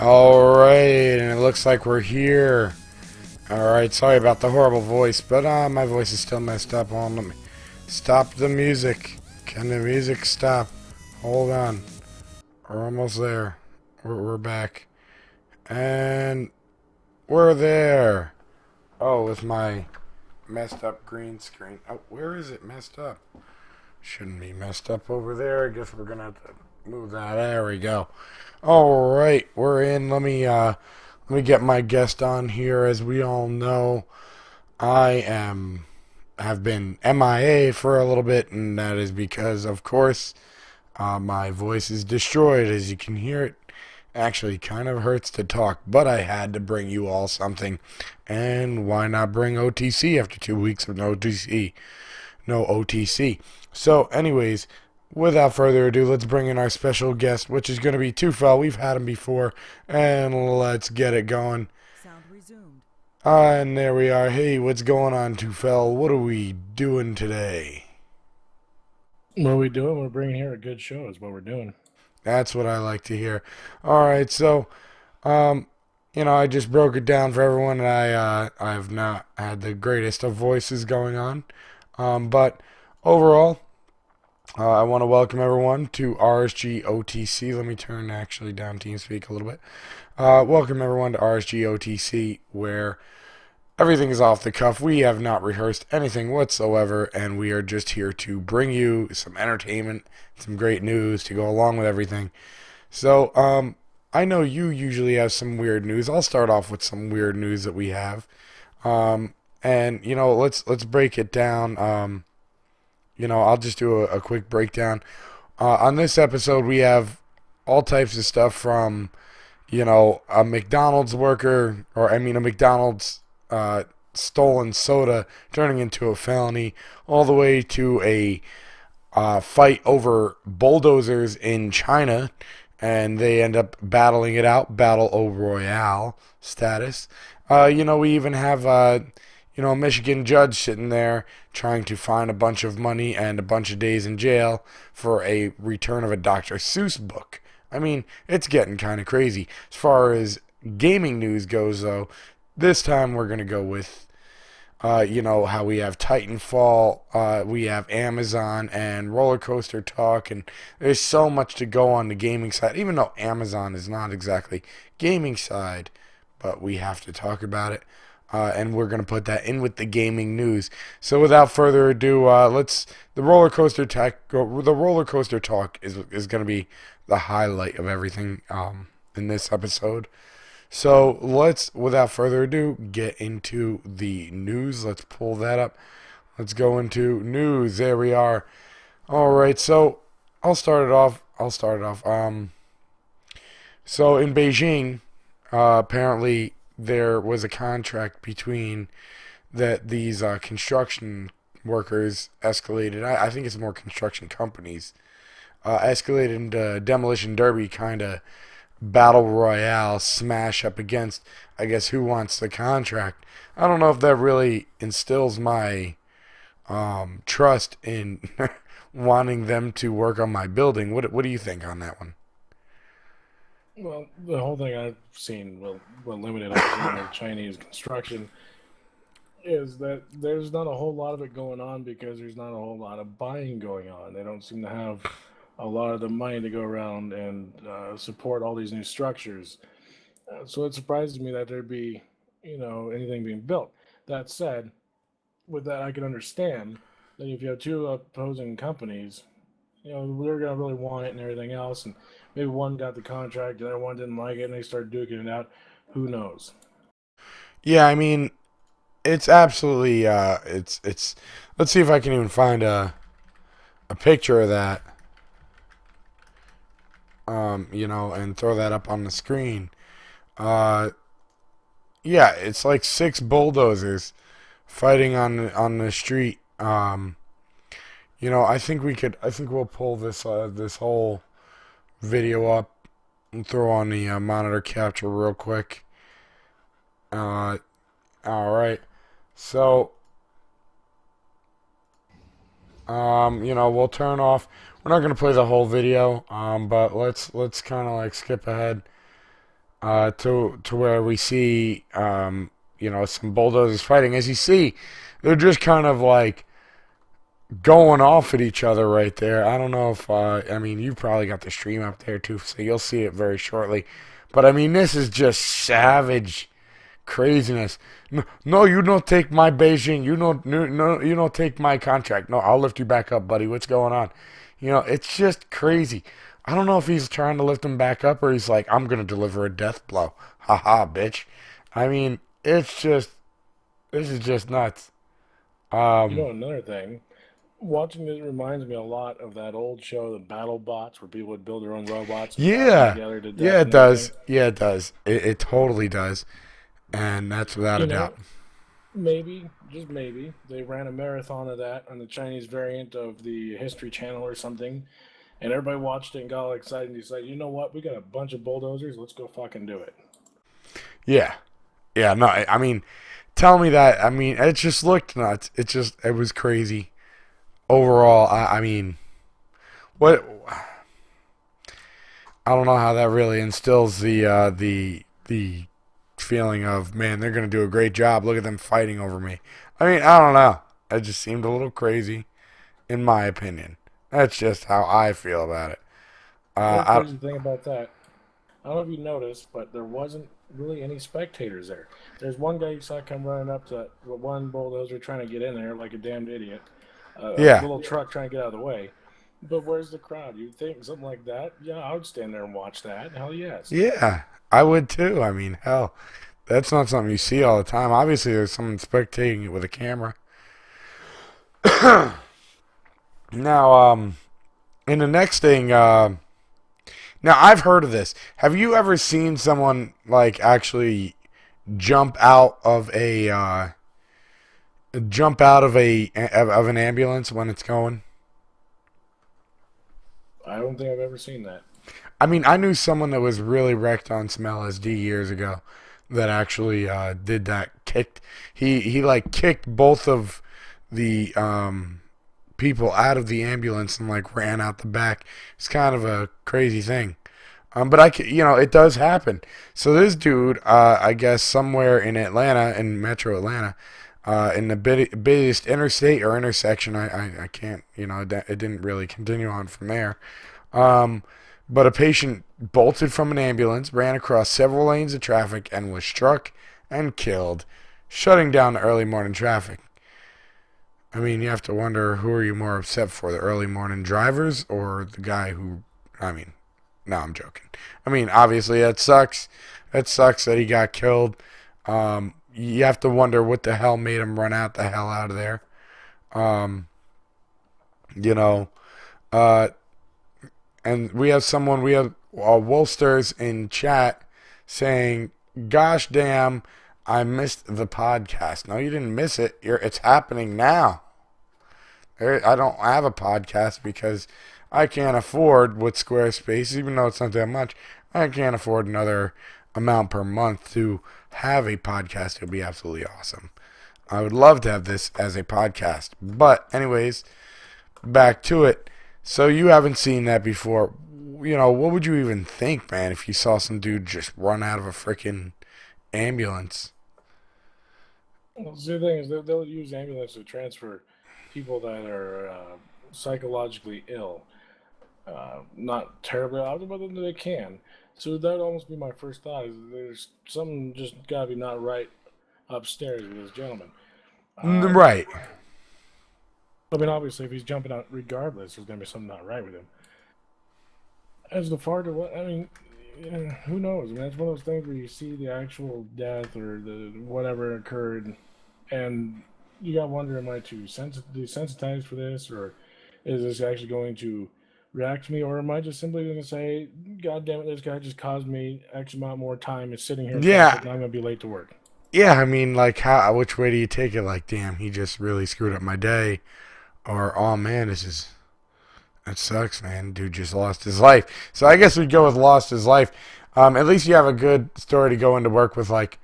Alright, and it looks like we're here. Alright, sorry about the horrible voice, but my voice is still messed up. Hold on, let me stop the music. Can the music stop? Hold on. We're almost there. We're back. And we're there. Oh, with my messed up green screen. Oh, where is it messed up? Shouldn't be messed up over there. I guess we're gonna have to move that. There we go. All right, we're in. Let me get my guest on here. As we all know, have been MIA for a little bit, and that is because, of course, my voice is destroyed. As you can hear it, actually kind of hurts to talk, but I had to bring you all something, and why not bring OTC after 2 weeks of no OTC? No OTC. So, anyways, without further ado, let's bring in our special guest, which is going to be Teuefel. We've had him before, and let's get it going. Sound resumed. And there we are. Hey, what's going on, Teuefel? What are we doing today? What are we doing? We're bringing here a good show is what we're doing. That's what I like to hear. All right, so, um, I just broke it down for everyone, and I've not had the greatest of voices going on, but overall, I want to welcome everyone to RSG OTC. Let me turn actually down TeamSpeak a little bit. Welcome everyone to RSG OTC, where everything is off the cuff. We have not rehearsed anything whatsoever, and we are just here to bring you some entertainment, some great news to go along with everything. So, I know you usually have some weird news. I'll start off with some weird news that we have. And let's break it down. I'll just do a quick breakdown. On this episode, we have all types of stuff from, a McDonald's worker, or I mean, a McDonald's stolen soda turning into a felony, all the way to a fight over bulldozers in China, and they end up battling it out, battle royale status. We even have a Michigan judge sitting there trying to find a bunch of money and a bunch of days in jail for a return of a Dr. Seuss book. I mean, it's getting kind of crazy. As far as gaming news goes, though, this time we're going to go with, how we have Titanfall, we have Amazon and roller coaster talk, and there's so much to go on the gaming side, even though Amazon is not exactly gaming side, but we have to talk about it. And we're going to put that in with the gaming news. So without further ado, the roller coaster talk is going to be the highlight of everything in this episode. So let's, without further ado, get into the news. Let's pull that up. Let's go into news. There we are. All right. So I'll start it off. So in Beijing, apparently, there was a contract between these construction workers escalated. I think it's more construction companies escalated into demolition derby kind of battle royale smash up against, I guess, who wants the contract. I don't know if that really instills my trust in wanting them to work on my building. What do you think on that one? Well, the whole thing I've seen, well limited I've seen with Chinese construction, is that there's not a whole lot of it going on because there's not a whole lot of buying going on. They don't seem to have a lot of the money to go around and support all these new structures. So it surprises me that there'd be, anything being built. That said, with that, I can understand that if you have two opposing companies, they're going to really want it and everything else, and maybe one got the contract, the other one didn't like it, and they started duking it out. Who knows? Yeah, I mean, it's absolutely it's. Let's see if I can even find a picture of that. And throw that up on the screen. Yeah, it's like six bulldozers fighting on the street. I think we'll pull this whole video up and throw on the monitor capture real quick. All right. So, we'll turn off. We're not gonna play the whole video, but let's kind of like skip ahead. to where we see some bulldozers fighting. As you see, they're just kind of like going off at each other right there. I don't know if I mean, you probably got the stream up there too, so you'll see it very shortly. But I mean, this is just savage craziness. No, no, you don't take my Beijing. You don't, no, you don't take my contract. No, I'll lift you back up, buddy. What's going on? It's just crazy. I don't know if he's trying to lift him back up or he's like, I'm gonna deliver a death blow. Haha, bitch. I mean, this is just nuts. Um, Another thing, watching it reminds me a lot of that old show, the Battle Bots, where people would build their own robots and battle yeah, together to yeah, death it and everything. does. Yeah, it does. It totally does, and that's without a You doubt. know, maybe, just maybe, they ran a marathon of that on the Chinese variant of the History Channel or something, and everybody watched it and got all excited and decided, you know what, we got a bunch of bulldozers, let's go fucking do it. Yeah, yeah. No, I mean, tell me that. I mean, it just looked nuts. It was crazy overall. I mean, what? I don't know how that really instills the feeling of, man, they're gonna do a great job. Look at them fighting over me. I mean, I don't know. It just seemed a little crazy, in my opinion. That's just how I feel about it. The other I crazy thing about that, I don't know if you noticed, but there wasn't really any spectators there. There's one guy you saw come running up to one bulldozer trying to get in there like a damned idiot, a Yeah, little truck trying to get out of the way. But where's the crowd? You'd think something like that? Yeah, I would stand there and watch that. Hell yes. yeah, I would too. I mean, hell, that's not something you see all the time. Obviously, there's someone spectating it with a camera. Now, in the next thing, now I've heard of this. Have you ever seen someone like actually jump out of a of an ambulance when it's going? I don't think I've ever seen that. I mean, I knew someone that was really wrecked on some LSD years ago that actually did that. He like kicked both of the people out of the ambulance and like ran out the back. It's kind of a crazy thing. But it does happen. So this dude, I guess somewhere in Atlanta, in Metro Atlanta, in the busiest interstate or intersection, I can't, it didn't really continue on from there. Um, but a patient bolted from an ambulance, ran across several lanes of traffic, and was struck and killed, shutting down the early morning traffic. I mean, you have to wonder, who are you more upset for, the early morning drivers or the guy who, I mean, no, I'm joking. I mean, obviously that sucks. That sucks that he got killed. You have to wonder what the hell made him run out the hell out of there. Um, you know, uh, and we have Wolsters in chat saying, "Gosh damn, I missed the podcast." No, you didn't miss it. It's happening now. I don't have a podcast because I can't afford with Squarespace, even though it's not that much. I can't afford another amount per month to have a podcast. It would be absolutely awesome. I would love to have this as a podcast. But anyways, back to it. So you haven't seen that before. What would you even think, man, if you saw some dude just run out of a freaking ambulance? Well, the thing is, they'll use ambulance to transfer people that are psychologically ill. Not terribly often, but they can. So that would almost be my first thought. Is there's something just gotta be not right upstairs with this gentleman. Uh, Right. I mean, obviously, if he's jumping out, regardless, there's gonna be something not right with him. As the far to what I mean, who knows? I mean, it's one of those things where you see the actual death or the whatever occurred, and you got to wonder: am I too desensitized for this, or is this actually going to react to me, or am I just simply going to say, "God damn it, this guy just caused me X amount more time is sitting here in Yeah. traffic, and I'm going to be late to work." Yeah, I mean, like, which way do you take it? Like, damn, he just really screwed up my day. Or, oh man, that sucks, man. Dude just lost his life. So I guess we'd go with lost his life. At least you have a good story to go into work with. Like,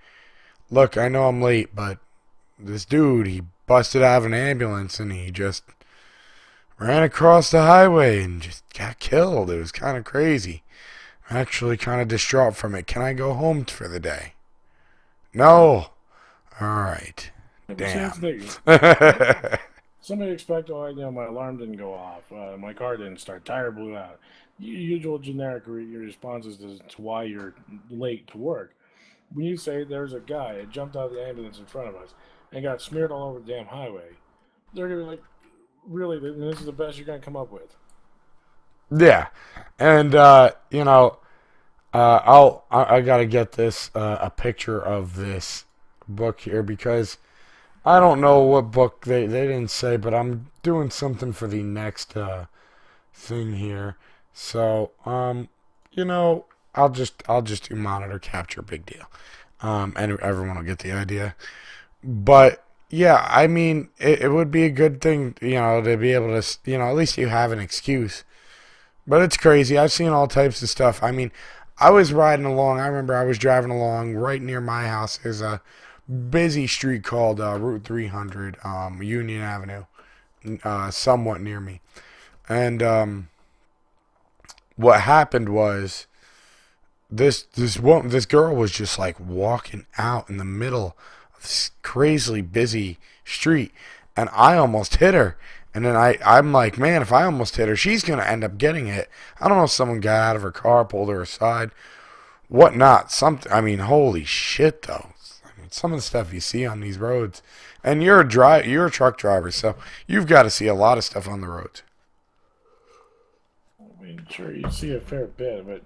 look, I know I'm late, but this dude, he busted out of an ambulance and he just ran across the highway and just got killed. It was kind of crazy. Actually kind of distraught from it. Can I go home for the day? No. All right. Yeah, but see, that's Damn. the thing. Somebody expect, oh, my alarm didn't go off, my car didn't start, tire blew out. Usual generic responses to why you're late to work. When you say there's a guy that jumped out of the ambulance in front of us and got smeared all over the damn highway, they're gonna be like, really? This is the best you're gonna come up with? Yeah. And I gotta get this a picture of this book here because I don't know what book they didn't say, but I'm doing something for the next thing here. So you know, I'll just do monitor capture, big deal. And everyone will get the idea. But yeah, I mean, it would be a good thing, to be able to, at least you have an excuse. But it's crazy. I've seen all types of stuff. I mean, I was riding along. I remember I was driving along right near my house. There's a busy street called Route 300, Union Avenue, somewhat near me. And what happened was this girl was just like walking out in the middle of this crazily busy street, and I almost hit her. And then I'm like, man, if I almost hit her, she's gonna end up getting hit. I don't know if someone got out of her car, pulled her aside, whatnot. Something. I mean, holy shit, though. I mean, some of the stuff you see on these roads, and you're a truck driver, so you've got to see a lot of stuff on the roads. I mean, sure, you see a fair bit, but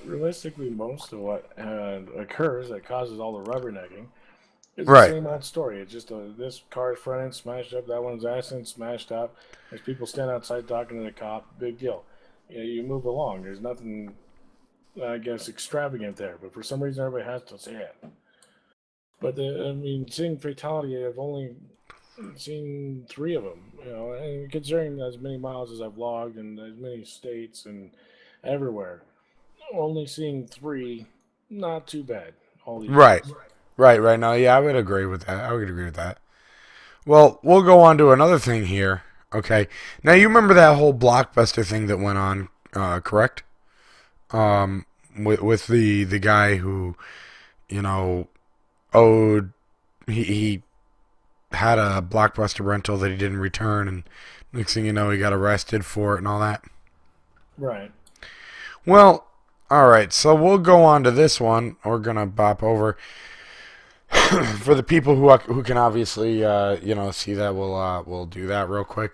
realistically, most of what occurs that causes all the rubbernecking is the Right. same old story. It's just this car's front end smashed up, that one's ass end smashed up. There's people standing outside talking to the cop. Big deal. You move along. There's nothing, I guess, extravagant there. But for some reason, everybody has to say it. But I mean, seeing fatality, I've only seen three of them. And considering as many miles as I've logged and as many states and everywhere, only seeing three, not too bad. All these Right. years. Right. Now, yeah, I would agree with that. I would agree with that. Well, we'll go on to another thing here. Okay. Now, you remember that whole Blockbuster thing that went on, correct? With the guy who, you know, owed he had a Blockbuster rental that he didn't return, and next thing you know, he got arrested for it and all that. Right. Well, all right. So we'll go on to this one. We're gonna bop over for the people who can obviously see that. We'll do that real quick.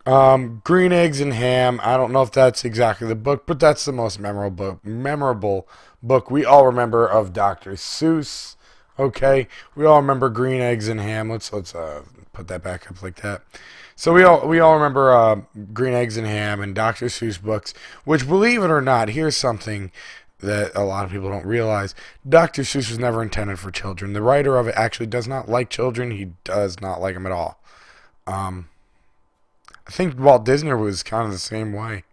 Green Eggs and Ham. I don't know if that's exactly the book, but that's the most memorable book we all remember of Dr. Seuss. Okay, we all remember Green Eggs and Ham. Let's put that back up like that. So we all remember Green Eggs and Ham and Dr. Seuss books. Which, believe it or not, here's something that a lot of people don't realize. Dr. Seuss was never intended for children. The writer of it actually does not like children. He does not like them at all. I think Walt Disney was kind of the same way,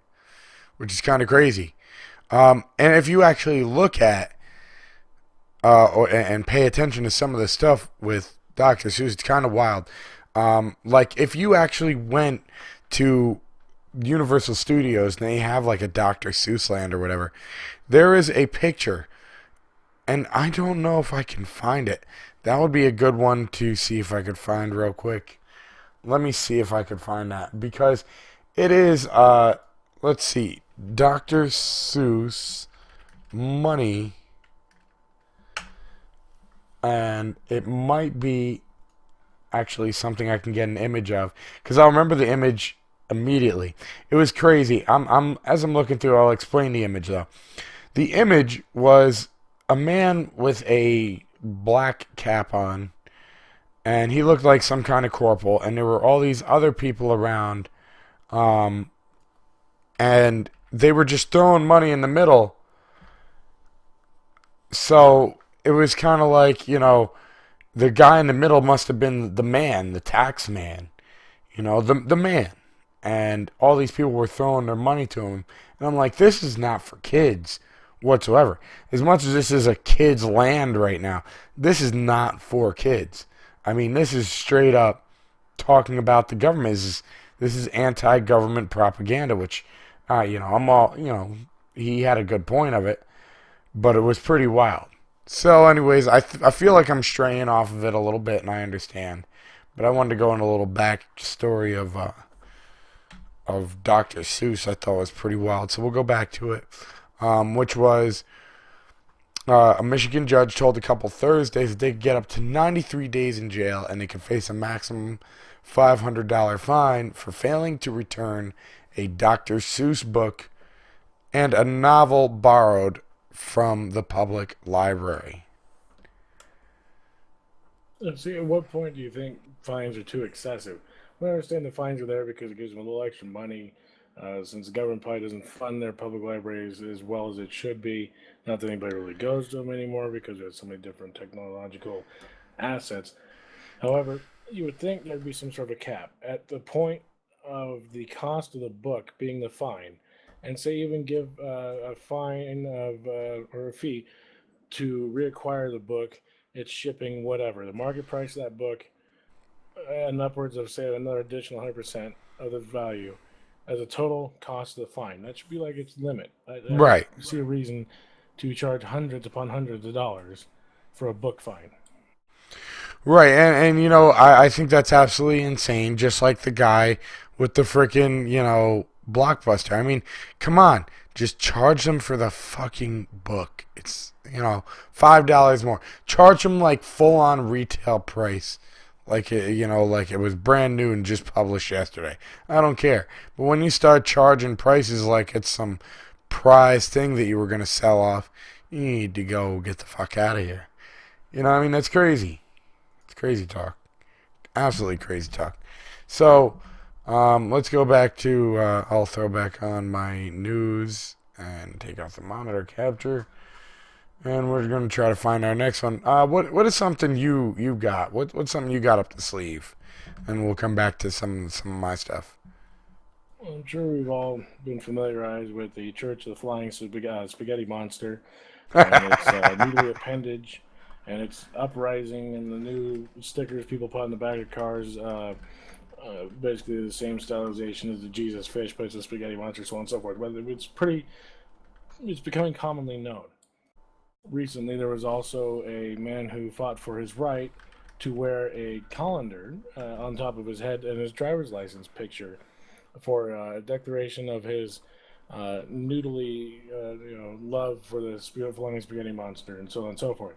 which is kind of crazy. And if you actually look at and pay attention to some of the stuff with Dr. Seuss, it's kind of wild. Like if you actually went to Universal Studios and they have like a Dr. Seuss land or whatever, there is a picture, and I don't know if I can find it. That would be a good one to see if I could find real quick. Let me see if I could find that because it is let's see, Dr. Seuss money, and it might be actually something I can get an image of because I'll remember the image immediately. It was crazy. I'm as I'm looking through, I'll explain the image though. The image was a man with a black cap on, and he looked like some kind of corporal, and there were all these other people around, and they were just throwing money in the middle. So it was kind of like, the guy in the middle must have been the man, the tax man, the man. And all these people were throwing their money to him. And I'm like, this is not for kids whatsoever. As much as this is a kid's land right now, this is not for kids. I mean, this is straight up talking about the government. This is anti-government propaganda, which, I'm all, he had a good point of it, but it was pretty wild. So, anyways, I feel like I'm straying off of it a little bit, and I understand, but I wanted to go into a little backstory of Dr. Seuss. I thought was pretty wild, so we'll go back to it, which was a Michigan judge told a couple Thursday that they could get up to 93 days in jail, and they could face a maximum $500 fine for failing to return a Dr. Seuss book and a novel borrowed from the public library. See, at what point do you think fines are too excessive? I understand the fines are there because it gives them a little extra money, since the government probably doesn't fund their public libraries as well as it should be. Not that anybody really goes to them anymore because there's so many different technological assets. However, you would think there'd be some sort of a cap at the point of the cost of the book being the fine, and say even give a fine of or a fee to reacquire the book, its shipping, whatever the market price of that book, and upwards of say another additional 100% of the value as a total cost of the fine. That should be like its limit. I don't Right. see a reason to charge hundreds upon hundreds of dollars for a book fine. Right, and I think that's absolutely insane, just like the guy with the freaking, Blockbuster. I mean, come on, just charge them for the fucking book. It's, $5 more. Charge them like full on retail price. Like like it was brand new and just published yesterday. I don't care. But when you start charging prices like it's some prize thing that you were going to sell off, you need to go get the fuck out of here. That's crazy. It's crazy talk. Absolutely crazy talk. So, let's go back to, I'll throw back on my news and take off the monitor capture. And we're going to try to find our next one. What is something you got? What's something you got up the sleeve? And we'll come back to some of my stuff. Well, I'm sure we've all been familiarized with the Church of the Flying Spaghetti Monster and its noodly appendage and its uprising and the new stickers people put on the back of cars. Basically the same stylization as the Jesus fish, but it's a spaghetti monster, so on and so forth. But it's becoming commonly known. Recently, there was also a man who fought for his right to wear a colander on top of his head and his driver's license picture for a declaration of his noodly, love for the Felony spaghetti monster, and so on and so forth.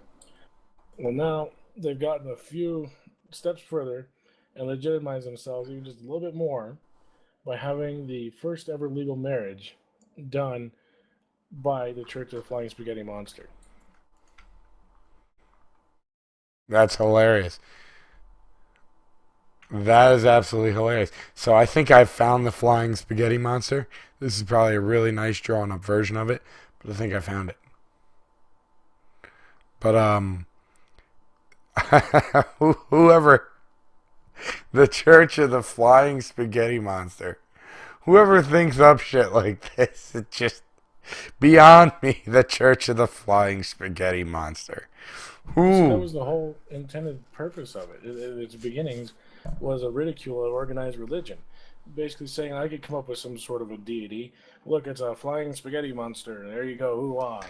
Well, now they've gotten a few steps further and legitimized themselves even just a little bit more by having the first ever legal marriage done by the Church of the Flying Spaghetti Monster. That's hilarious. That is absolutely hilarious. So I think I found the flying spaghetti monster. This is probably a really nice drawn up version of it, but I think I found it. But whoever, the Church of the Flying Spaghetti Monster, whoever thinks up shit like this, it's just beyond me. The Church of the Flying Spaghetti Monster. So that was the whole intended purpose of it. Its beginnings was a ridicule of organized religion, basically saying I could come up with some sort of a deity. Look, it's a flying spaghetti monster. There you go, hoo-ah.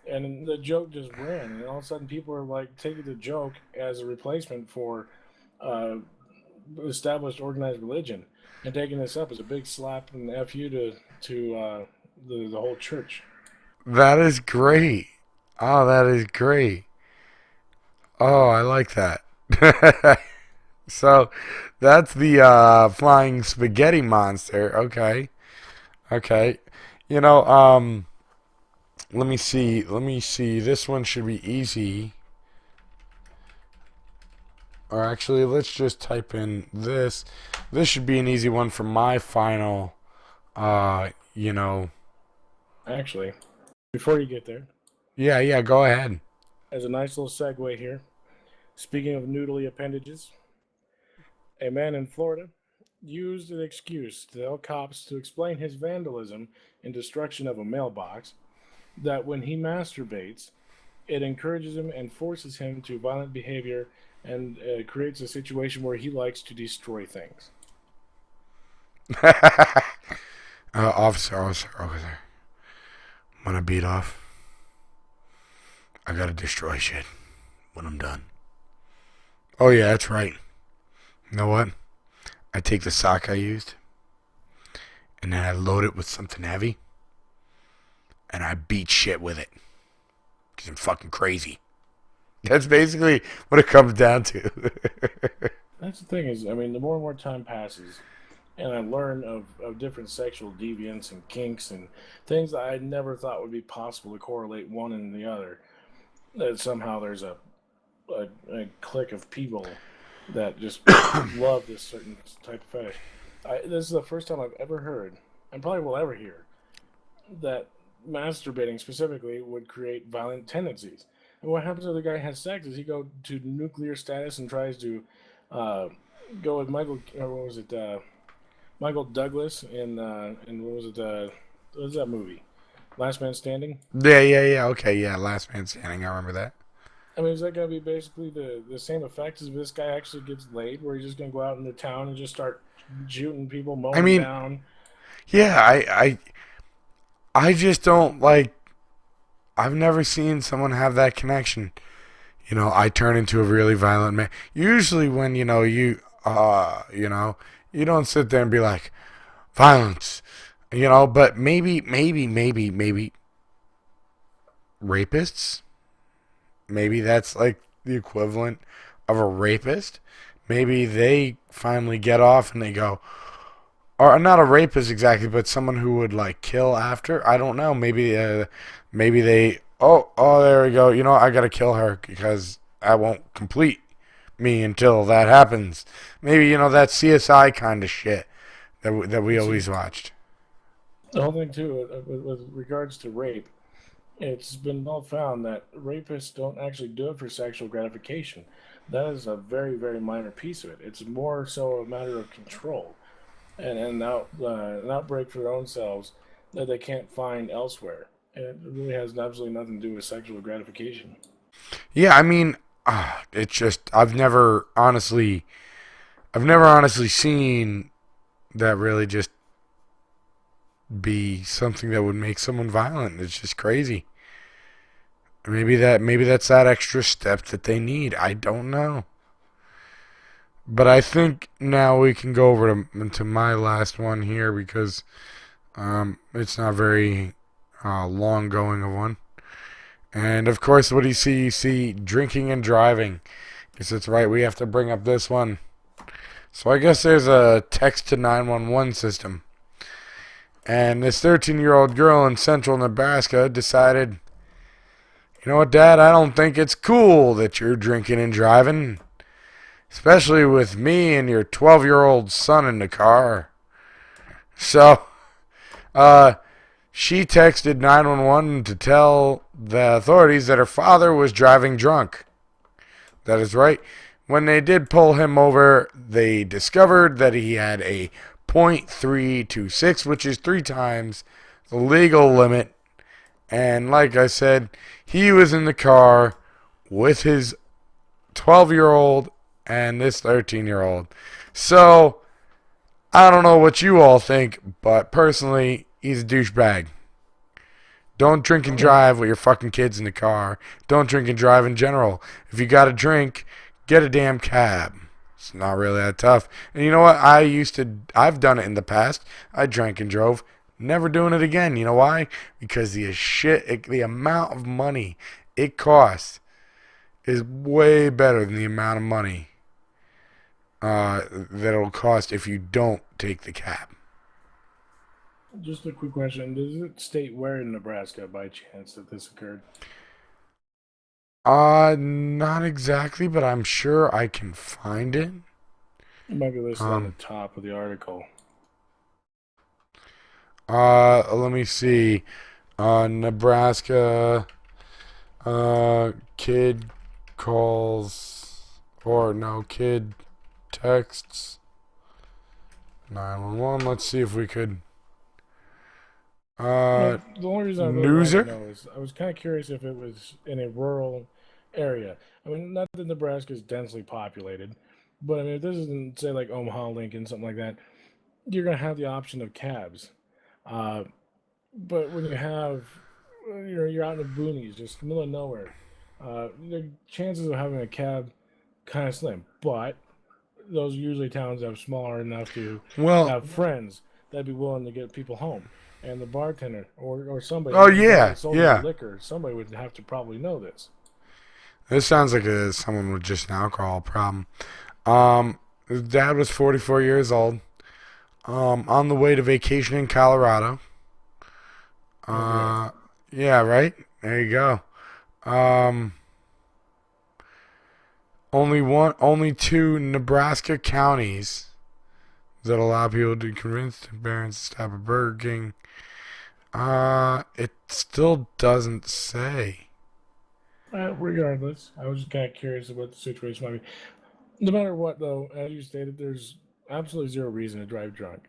And the joke just ran, and all of a sudden people are like taking the joke as a replacement for established organized religion, and taking this up as a big slap and fu to the whole church. That is great. Oh, that is great. Oh, I like that. So, that's the flying spaghetti monster. Okay. Okay. Let me see. This one should be easy. Or actually, let's just type in this. This should be an easy one for my final, Actually, before you get there, Yeah, go ahead. as a nice little segue here, speaking of noodly appendages, a man in Florida used an excuse to tell cops to explain his vandalism and destruction of a mailbox that when he masturbates, it encourages him and forces him to violent behavior and creates a situation where he likes to destroy things. Officer. When I beat off, I gotta destroy shit when I'm done. Oh yeah, that's right. You know what? I take the sock I used and then I load it with something heavy and I beat shit with it. Because I'm fucking crazy. That's basically what it comes down to. That's the thing is, I mean, the more and more time passes, and I learn of different sexual deviance and kinks and things that I never thought would be possible to correlate one and the other, that somehow there's a clique of people that just love this certain type of fetish. This is the first time I've ever heard, and probably will ever hear, that masturbating specifically would create violent tendencies. And what happens if the guy has sex? Does he go to nuclear status and tries to uh, go with Michael, or what was it, Michael Douglas in what was it, what was that movie? Last Man Standing? Yeah. Okay, yeah. Last man standing. I remember that. I mean, is that going to be basically the same effect as if this guy actually gets laid, where he's just going to go out into town and just start shooting people, I mowing them mean, down? yeah. I just don't like. I've never seen someone have that connection. I turn into a really violent man. Usually, when you don't sit there and be like, violence, but maybe rapists. Maybe that's like the equivalent of a rapist. Maybe they finally get off and they go, or not a rapist exactly, but someone who would like kill after. I don't know. Maybe they. Oh, there we go. I gotta kill her because I won't complete me until that happens. Maybe that CSI kind of shit that we See, always watched. the whole thing too, with regards to rape, it's been well found that rapists don't actually do it for sexual gratification. That is a very, very minor piece of it. It's more so a matter of control and an outbreak for their own selves that they can't find elsewhere. And it really has absolutely nothing to do with sexual gratification. Yeah, I mean, it's just I've never honestly seen that really just be something that would make someone violent. It's just crazy. Maybe that's that extra step that they need. I don't know. But I think now we can go over to my last one here because it's not very long going of one. And of course, what do you see? You see drinking and driving. Yes, that's right. We have to bring up this one. So I guess there's a text to 911 system. And this 13-year-old girl in central Nebraska decided, you know what, Dad, I don't think it's cool that you're drinking and driving, especially with me and your 12-year-old son in the car. So, uh, she texted 911 to tell the authorities that her father was driving drunk. That is right. When they did pull him over, they discovered that he had a .326, which is 3 times the legal limit. And like I said, he was in the car with his 12-year-old and this 13-year-old. So, I don't know what you all think, but personally, he's a douchebag. Don't drink and drive with your fucking kids in the car. Don't drink and drive in general. If you got to drink, get a damn cab. It's not really that tough. And you know what? I've done it in the past. I drank and drove. Never doing it again. You know why? Because the amount of money it costs is way better than the amount of money that it'll cost if you don't take the cab. Just a quick question: does it state where in Nebraska, by chance, that this occurred? Not exactly, but I'm sure I can find it. It might be listed on the Um, top of the article. Let me see. Nebraska, kid calls, or no, kid texts 911. Let's see if we could. Well, Uh, the only reason I really wanted to Newser? know is I was kind of curious if it was in a rural area. I mean, not that Nebraska is densely populated, but I mean, if this isn't, say, like Omaha, Lincoln, something like that, you're going to have the option of cabs. Uh, but when you have you're out in the boonies, just middle of nowhere. The chances of having a cab kind of slim, but those are usually towns that are smaller enough to Well, have friends that'd be willing to get people home. And the bartender or somebody, oh even the guy yeah, that sold you the yeah. liquor, somebody would have to probably know this. This sounds like someone with just an alcohol problem. His dad was 44 years old. On the way to vacation in Colorado. Oh boy. Uh, yeah, right. There you go. Um, only two Nebraska counties that allow people to convince their parents to stop at Burger King. It still doesn't say. Regardless, I was just kind of curious about the situation might be. No matter what, though, as you stated, there's absolutely zero reason to drive drunk.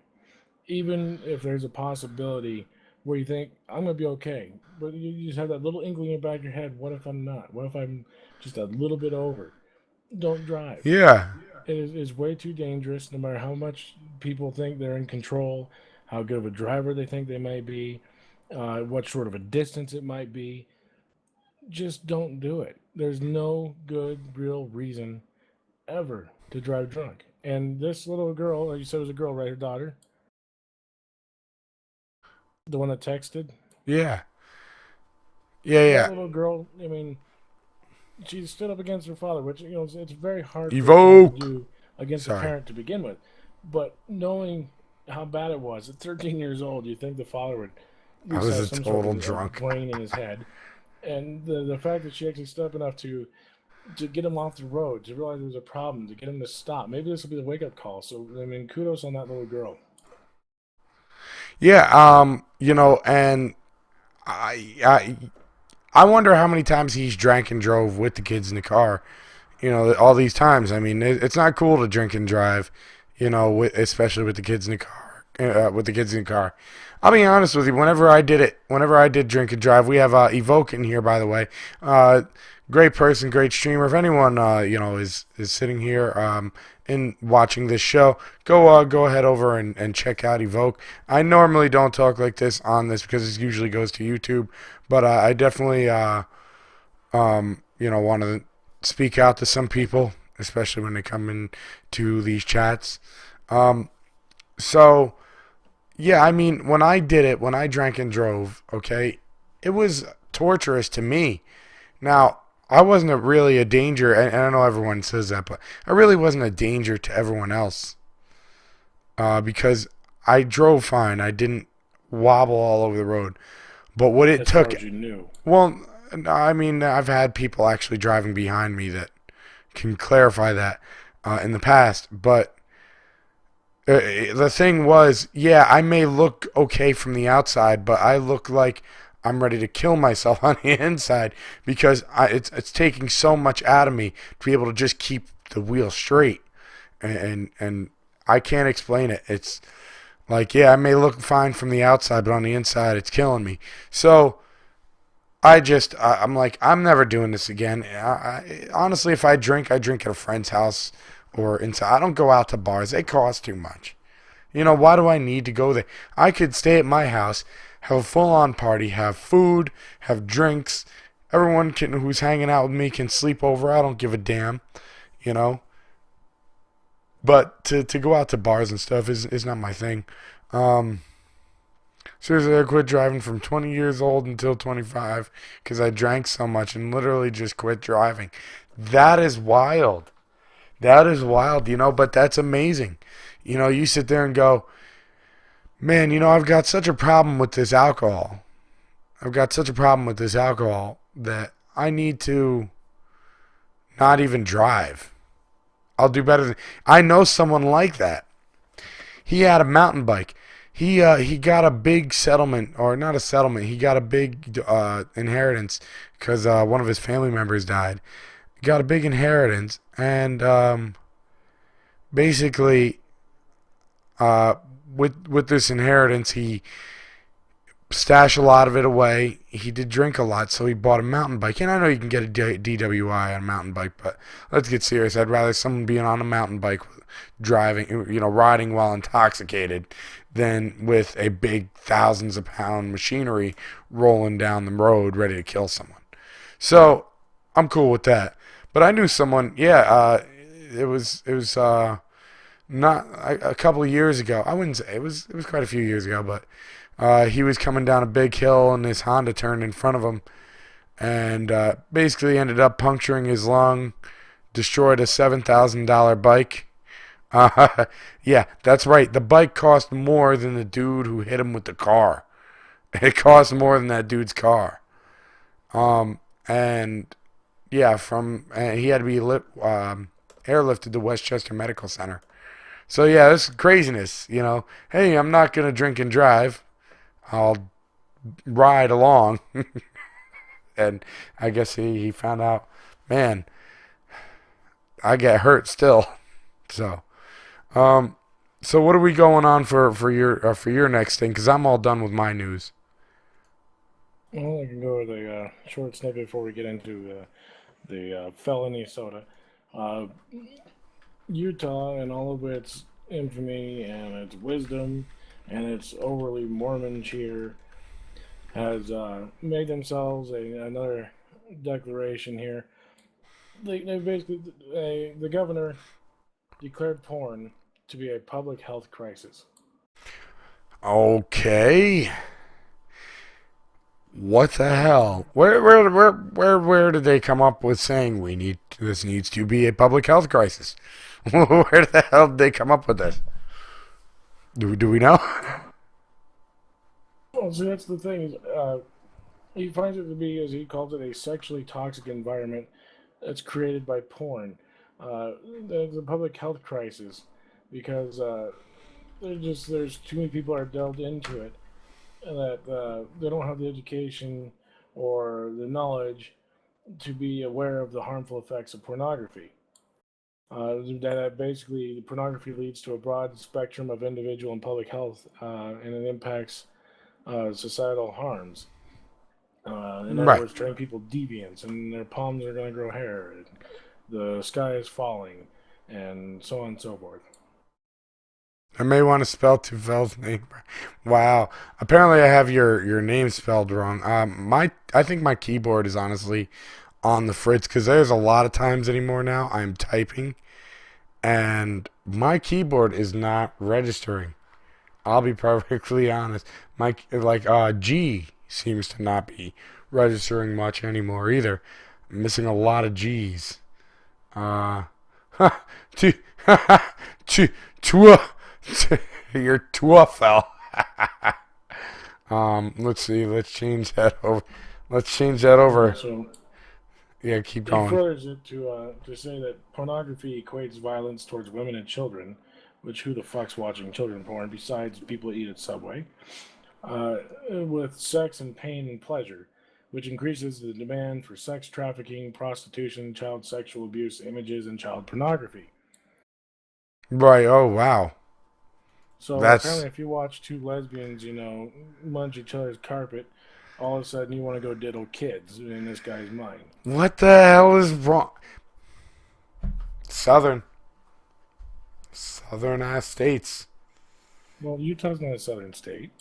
Even if there's a possibility where you think I'm gonna be okay, but you just have that little inkling in the back of your head. What if I'm not? What if I'm just a little bit over? Don't drive. Yeah, It's way too dangerous. No matter how much people think they're in control, how good of a driver they think they may be, what sort of a distance it might be, just don't do it. There's no good real reason ever to drive drunk. And this little girl, like you said, it was a girl, right? Her daughter, the one that texted. yeah, yeah, That yeah. little girl, I mean, she stood up against her father, which it's very hard for a child to Evoke. do against a Sorry. parent to begin with. But knowing how bad it was at 13 years old, you think the father would at I least was have a some sort total of drunk. brain in his head. And the fact that she actually stood up enough to get him off the road, to realize there was a problem, to get him to stop. Maybe this will be the wake up call. So I mean, kudos on that little girl. Yeah. And I, I, I wonder how many times he's drank and drove with the kids in the car. All these times. I mean, it's not cool to drink and drive. Especially with the kids in the car. With the kids in the car. I'll be honest with you. Whenever I did drink and drive, we have Evoke in here, by the way. Uh, Great person, great streamer. If anyone is sitting here and watching this show, go ahead over and check out Evoke. I normally don't talk like this on this because it usually goes to YouTube, but I definitely want to speak out to some people, especially when they come in to these chats. Um, so yeah, I mean, when I did it, when I drank and drove, okay, it was torturous to me. Now, I wasn't really a danger, and I know everyone says that, but I really wasn't a danger to everyone else because I drove fine. I didn't wobble all over the road. But what it As far took, as you knew. well, I mean, I've had people actually driving behind me that can clarify that in the past, but the thing was, yeah, I may look okay from the outside, but I look like I'm ready to kill myself on the inside because it's taking so much out of me to be able to just keep the wheel straight, and I can't explain it. It's like, yeah, I may look fine from the outside, but on the inside, it's killing me. So I'm like, I'm never doing this again. Honestly, if I drink at a friend's house or inside. I don't go out to bars. They cost too much. Why do I need to go there? I could stay at my house, have a full-on party, have food, have drinks. Everyone who's hanging out with me can sleep over. I don't give a damn, you know. But to go out to bars and stuff is not my thing. Um, Seriously, I quit driving from 20 years old until 25 because I drank so much and literally just quit driving. That is wild. That is wild, but that's amazing. You sit there and go, man, I've got such a problem with this alcohol. I've got such a problem with this alcohol that I need to not even drive. I'll do better than. I know someone like that. He had a mountain bike. He got a big settlement, or not a settlement. He got a big inheritance because one of his family members died. Got a big inheritance, and basically, uh, with this inheritance, he stashed a lot of it away. He did drink a lot, so he bought a mountain bike. And I know you can get a DWI on a mountain bike, but let's get serious. I'd rather someone being on a mountain bike driving, riding while intoxicated, than with a big thousands of pound machinery rolling down the road ready to kill someone. So I'm cool with that. But I knew someone. Yeah, it was not a couple of years ago. I wouldn't say it was quite a few years ago, but he was coming down a big hill and his Honda turned in front of him and basically ended up puncturing his lung, destroyed a $7,000 bike. Yeah, that's right. The bike cost more than the dude who hit him with the car. It cost more than that dude's car. And yeah, he had to be airlifted to Westchester Medical Center. So yeah, this is craziness. Hey, I'm not gonna drink and drive. I'll ride along. And I guess he found out, man, I get hurt still. So, um, so what are we going on for your next thing? Because I'm all done with my news. Well, I can go with a short snippet before we get into the felony soda. Uh, Utah and all of its infamy and its wisdom and its overly Mormon cheer has made themselves another declaration here. They basically, the governor declared porn to be a public health crisis. Okay. What the hell? Where did they come up with saying this needs to be a public health crisis? Where the hell did they come up with this? Do we know? Well, see, that's the thing. He finds it to be, as he calls it, a sexually toxic environment that's created by porn. Uh, there's a public health crisis because there's too many people are delved into it that they don't have the education or the knowledge to be aware of the harmful effects of pornography. That basically pornography leads to a broad spectrum of individual and public health, and it impacts societal harms. In other Right. words, turning people deviants, and their palms are going to grow hair, and the sky is falling, and so on and so forth. I may want to spell Tuvel's name. Wow. Apparently, I have your name spelled wrong. I think my keyboard is honestly on the fritz because there's a lot of times anymore now I'm typing and my keyboard is not registering. I'll be perfectly honest. My G seems to not be registering much anymore either. I'm missing a lot of G's. Uh, to, to, to, your Teuefel. Let's see. Let's change that over. Let's change that over. So Yeah, keep he going. furthers it to say that pornography equates violence towards women and children, which who the fuck's watching children porn besides people that eat at Subway, uh, with sex and pain and pleasure, which increases the demand for sex trafficking, prostitution, child sexual abuse images, and child pornography. Right. Oh, wow. So That's apparently, if you watch two lesbians, munch each other's carpet, all of a sudden you want to go diddle kids in this guy's mind. what the hell is wrong? Southern, southern ass states. Well, Utah's not a southern state.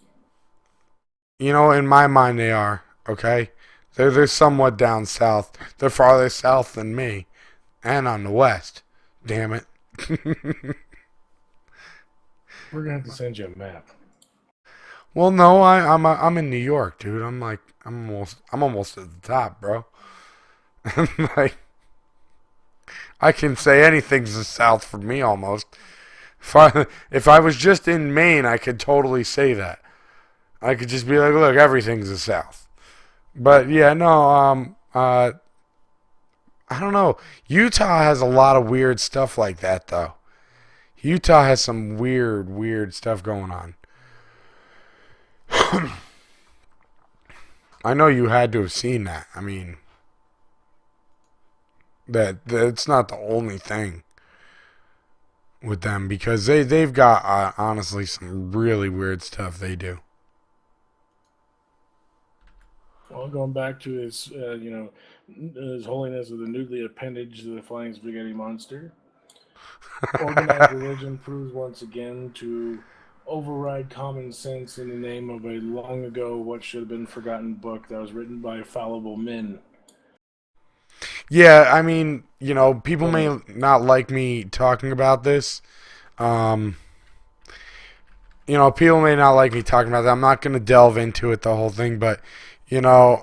In my mind, they are. Okay, they're somewhat down south. They're farther south than me, and on the west. Damn it. We're gonna have to send you a map. Well, no, I'm in New York, dude. I'm almost at the top, bro. like I can say anything's the south for me almost. If I was just in Maine, I could totally say that. I could just be like, look, everything's the south. But yeah, no, I don't know. Utah has a lot of weird stuff like that, though. Utah has some weird stuff going on. I know you had to have seen that. I mean, that's not the only thing with them because they've got honestly some really weird stuff they do. Well, going back to His Holiness of the Nuclear Appendage of the Flying Spaghetti Monster, organized religion proves once again to override common sense in the name of a long ago, what should have been forgotten book that was written by fallible men. Yeah, I mean, people Go ahead. may not like me talking about this. Um, people may not like me talking about that. I'm not going to delve into it, the whole thing, but, you know,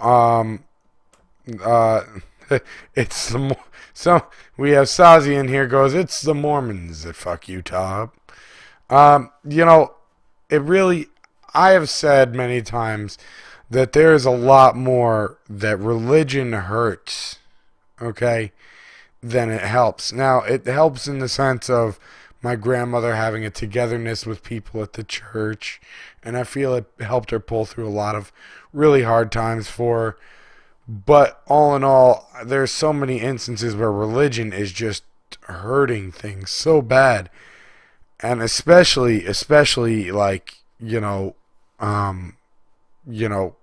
uh, it's the, so we have Sazi in here goes, it's the Mormons that fuck Utah up. You know, it really, I have said many times that there is a lot more that religion hurts, okay, than it helps. Now, it helps in the sense of my grandmother having a togetherness with people at the church, and I feel it helped her pull through a lot of really hard times for her. But all in all, there's so many instances where religion is just hurting things so bad, and especially like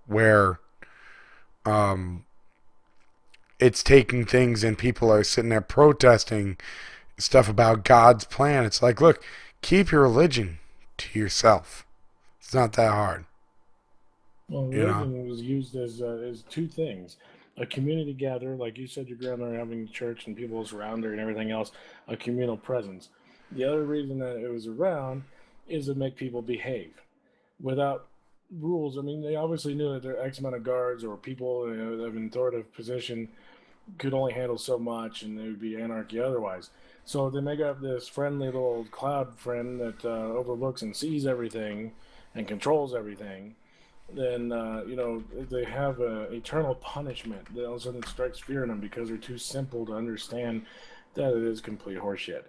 where um, it's taking things and people are sitting there protesting stuff about God's plan. It's like, look, keep your religion to yourself. It's not that hard, Well, you know. religion was used as two things: a community gatherer, like you said, your grandmother having church and people around her and everything else, a communal presence. The other reason that it was around is to make people behave without rules. I mean, they obviously knew that there are X amount of guards or people of an authoritative position could only handle so much, and there would be anarchy otherwise. So they make up this friendly little cloud friend that overlooks and sees everything and controls everything. Then they have a eternal punishment that all of a sudden strikes fear in them because they're too simple to understand that it is complete horseshit.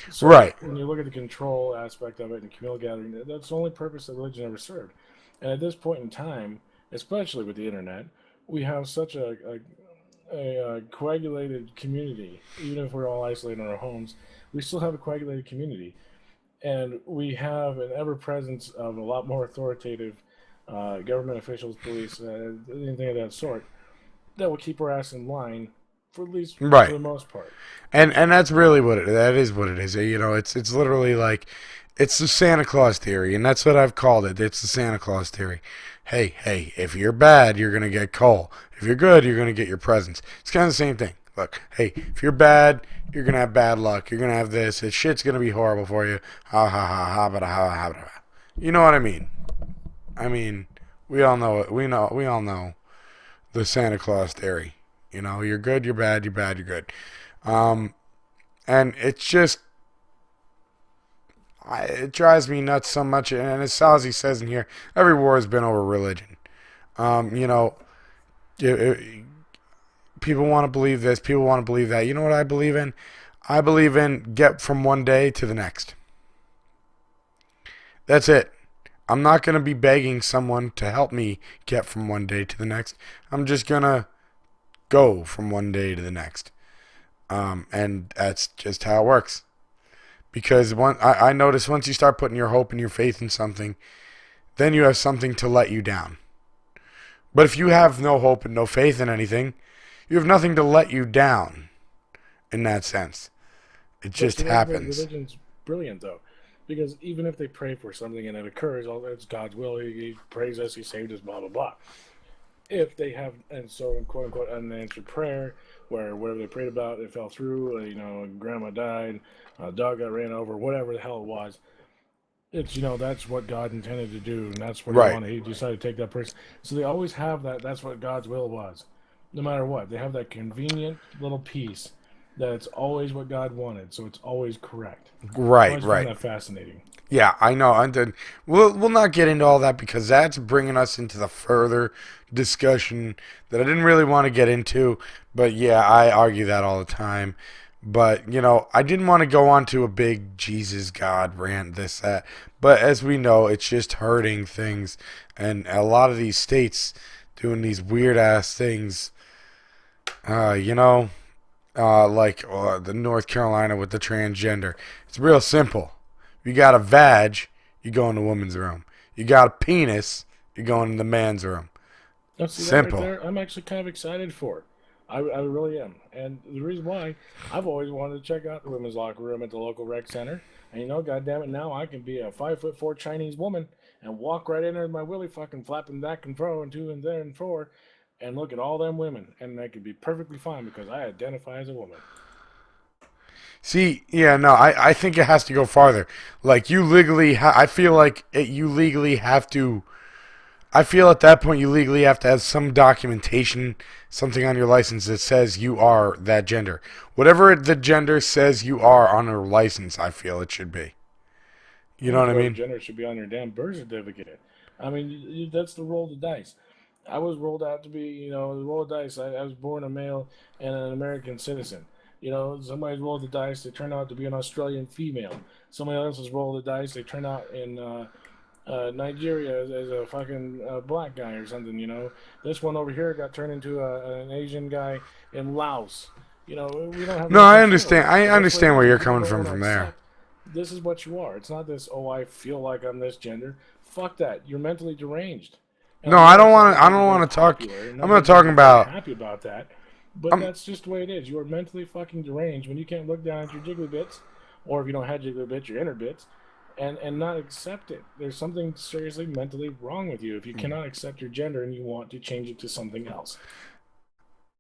So Right, when you look at the control aspect of it and communal gathering, that's the only purpose that religion ever served. And at this point in time, especially with the internet, we have such a coagulated community. Even if we're all isolated in our homes, we still have a coagulated community, and we have an ever presence of a lot more authoritative government officials, police, anything of that sort that will keep our ass in line for at least for right. the most part. And that's really that is what it is. It's literally like it's the Santa Claus theory, and that's what I've called it. It's the Santa Claus theory. Hey, if you're bad, you're gonna get coal. If you're good, you're gonna get your presents. It's kind of the same thing. Look, hey, if you're bad, you're gonna have bad luck. You're gonna have this. This shit's gonna be horrible for you. Ha ha ha ha ha ha ha ha. You know what I mean? I mean, we all know it. We all know the Santa Claus theory. You're good, you're bad, you're bad, you're good. Um, and it's just it drives me nuts so much. And as Sazi says in here, every war has been over religion. Um, you know, people want to believe this, people want to believe that. You know what I believe in? I believe in get from one day to the next. That's it. I'm not going to be begging someone to help me get from one day to the next. I'm just going to go from one day to the next. And that's just how it works. Because I notice once you start putting your hope and your faith in something, then you have something to let you down. But if you have no hope and no faith in anything, you have nothing to let you down in that sense. It But just see, that's where happens. religion's brilliant, though, because even if they pray for something and it occurs, oh, it's God's will. He praised us. He saved us. Blah blah blah. If they have, and so quote unquote unanswered prayer, where whatever they prayed about it fell through, grandma died, a dog got ran over, whatever the hell it was, it's that's what God intended to do, and that's what He Right. wanted. He decided to take that person. So they always have that. That's what God's will was, no matter what. They have that convenient little piece that it's always what God wanted, so it's always correct. I Right, always find right. that fascinating. Yeah, I know. And then we'll not get into all that because that's bringing us into the further discussion that I didn't really want to get into. But yeah, I argue that all the time. But I didn't want to go on to a big Jesus God rant, this that. But as we know, it's just hurting things, and a lot of these states doing these weird ass things. Uh, you know, like the North Carolina with the transgender. It's real simple. You got a vag, you go in the woman's room. You got a penis, you go in the man's room. Now, see that right Simple. there? I'm actually kind of excited for it. I really am. And the reason why, I've always wanted to check out the women's locker room at the local rec center. And you know, goddamn it, now I can be a 5'4" Chinese woman and walk right in there with my willy fucking flapping back and fro and to and there and fro, and look at all them women, and I could be perfectly fine because I identify as a woman. See, yeah, no, I think it has to go farther. Like you legally, I feel like you legally have to. I feel at that point you legally have to have some documentation, something on your license that says you are that gender. Whatever the gender says you are on a license, I feel it should be. You know what I Whatever mean? gender should be on your damn birth certificate. I mean, that's the roll of the dice. I was rolled out to be, the roll of dice. I was born a male and an American citizen. Somebody's rolled the dice. They turn out to be an Australian female. Somebody else's rolled the dice. They turn out in Nigeria as a fucking black guy or something. This one over here got turned into an Asian guy in Laos. We don't have No, no I control over understand. that. I And that's what it understand where is. you're When people coming don't from want to there. accept this is what you are. It's not this, oh, I feel like I'm this gender. Fuck that. You're mentally deranged. And No, I I know don't it's not want to. I very, don't very want to talk. popular. I'm Not not many people talking are very about. happy about that. But I'm. that's just the way it is. You are mentally fucking deranged when you can't look down at your jiggly bits, or if you don't have jiggly bits, your inner bits, and not accept it. There's something seriously mentally wrong with you if you cannot accept your gender and you want to change it to something else.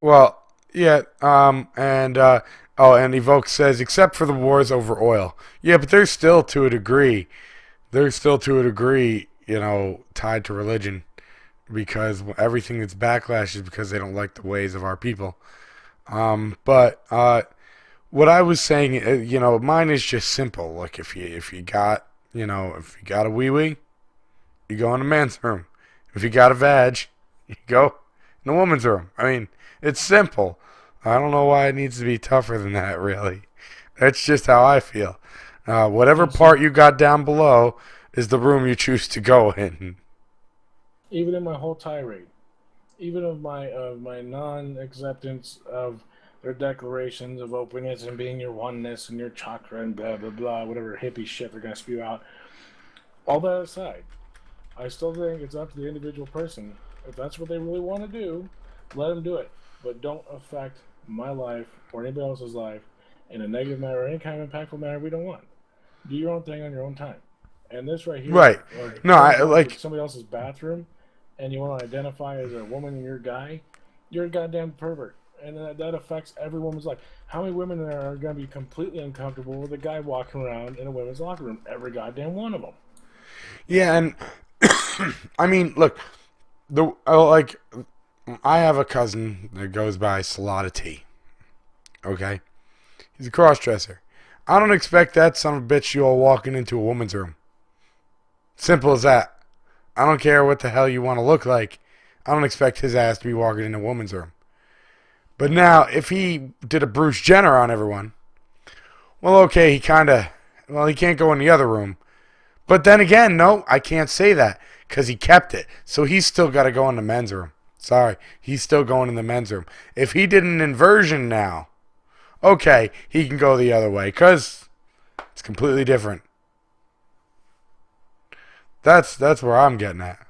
Well, yeah. And oh, and Evoke says, except for the wars over oil. Yeah, but there's still to a degree. There's still to a degree, tied to religion because everything that's backlash is because they don't like the ways of our people. But what I was saying, mine is just simple. Look, if you got, if you got a wee wee, you go in the man's room. If you got a vag, you go in the woman's room. I mean, it's simple. I don't know why it needs to be tougher than that, really. That's just how I feel. Whatever And see, part you got down below is the room you choose to go in. even in my whole tirade, even of my non-acceptance of their declarations of openness and being your oneness and your chakra and blah blah blah, whatever hippie shit they're gonna spew out. All that aside, I still think it's up to the individual person. If that's what they really want to do, let them do it. But don't affect my life or anybody else's life in a negative manner or any kind of impactful manner we don't want. Do your own thing on your own time. And this right here, Right. like No, going I to like. somebody else's bathroom and you want to identify as a woman and you're a guy, you're a goddamn pervert. And that affects every woman's life. How many women there are going to be completely uncomfortable with a guy walking around in a women's locker room? Every goddamn one of them. Yeah, and I mean, look, like I have a cousin that goes by Salada T. Okay, he's a cross-dresser. I don't expect that son of a bitch you all walking into a woman's room. Simple as that. I don't care what the hell you want to look like. I don't expect his ass to be walking in a woman's room. But now, if he did a Bruce Jenner on everyone, well, okay, he can't go in the other room. But then again, no, I can't say that because he kept it. So he's still got to go in the men's room. Sorry, he's still going in the men's room. If he did an inversion now, okay, he can go the other way because it's completely different. That's where I'm getting at.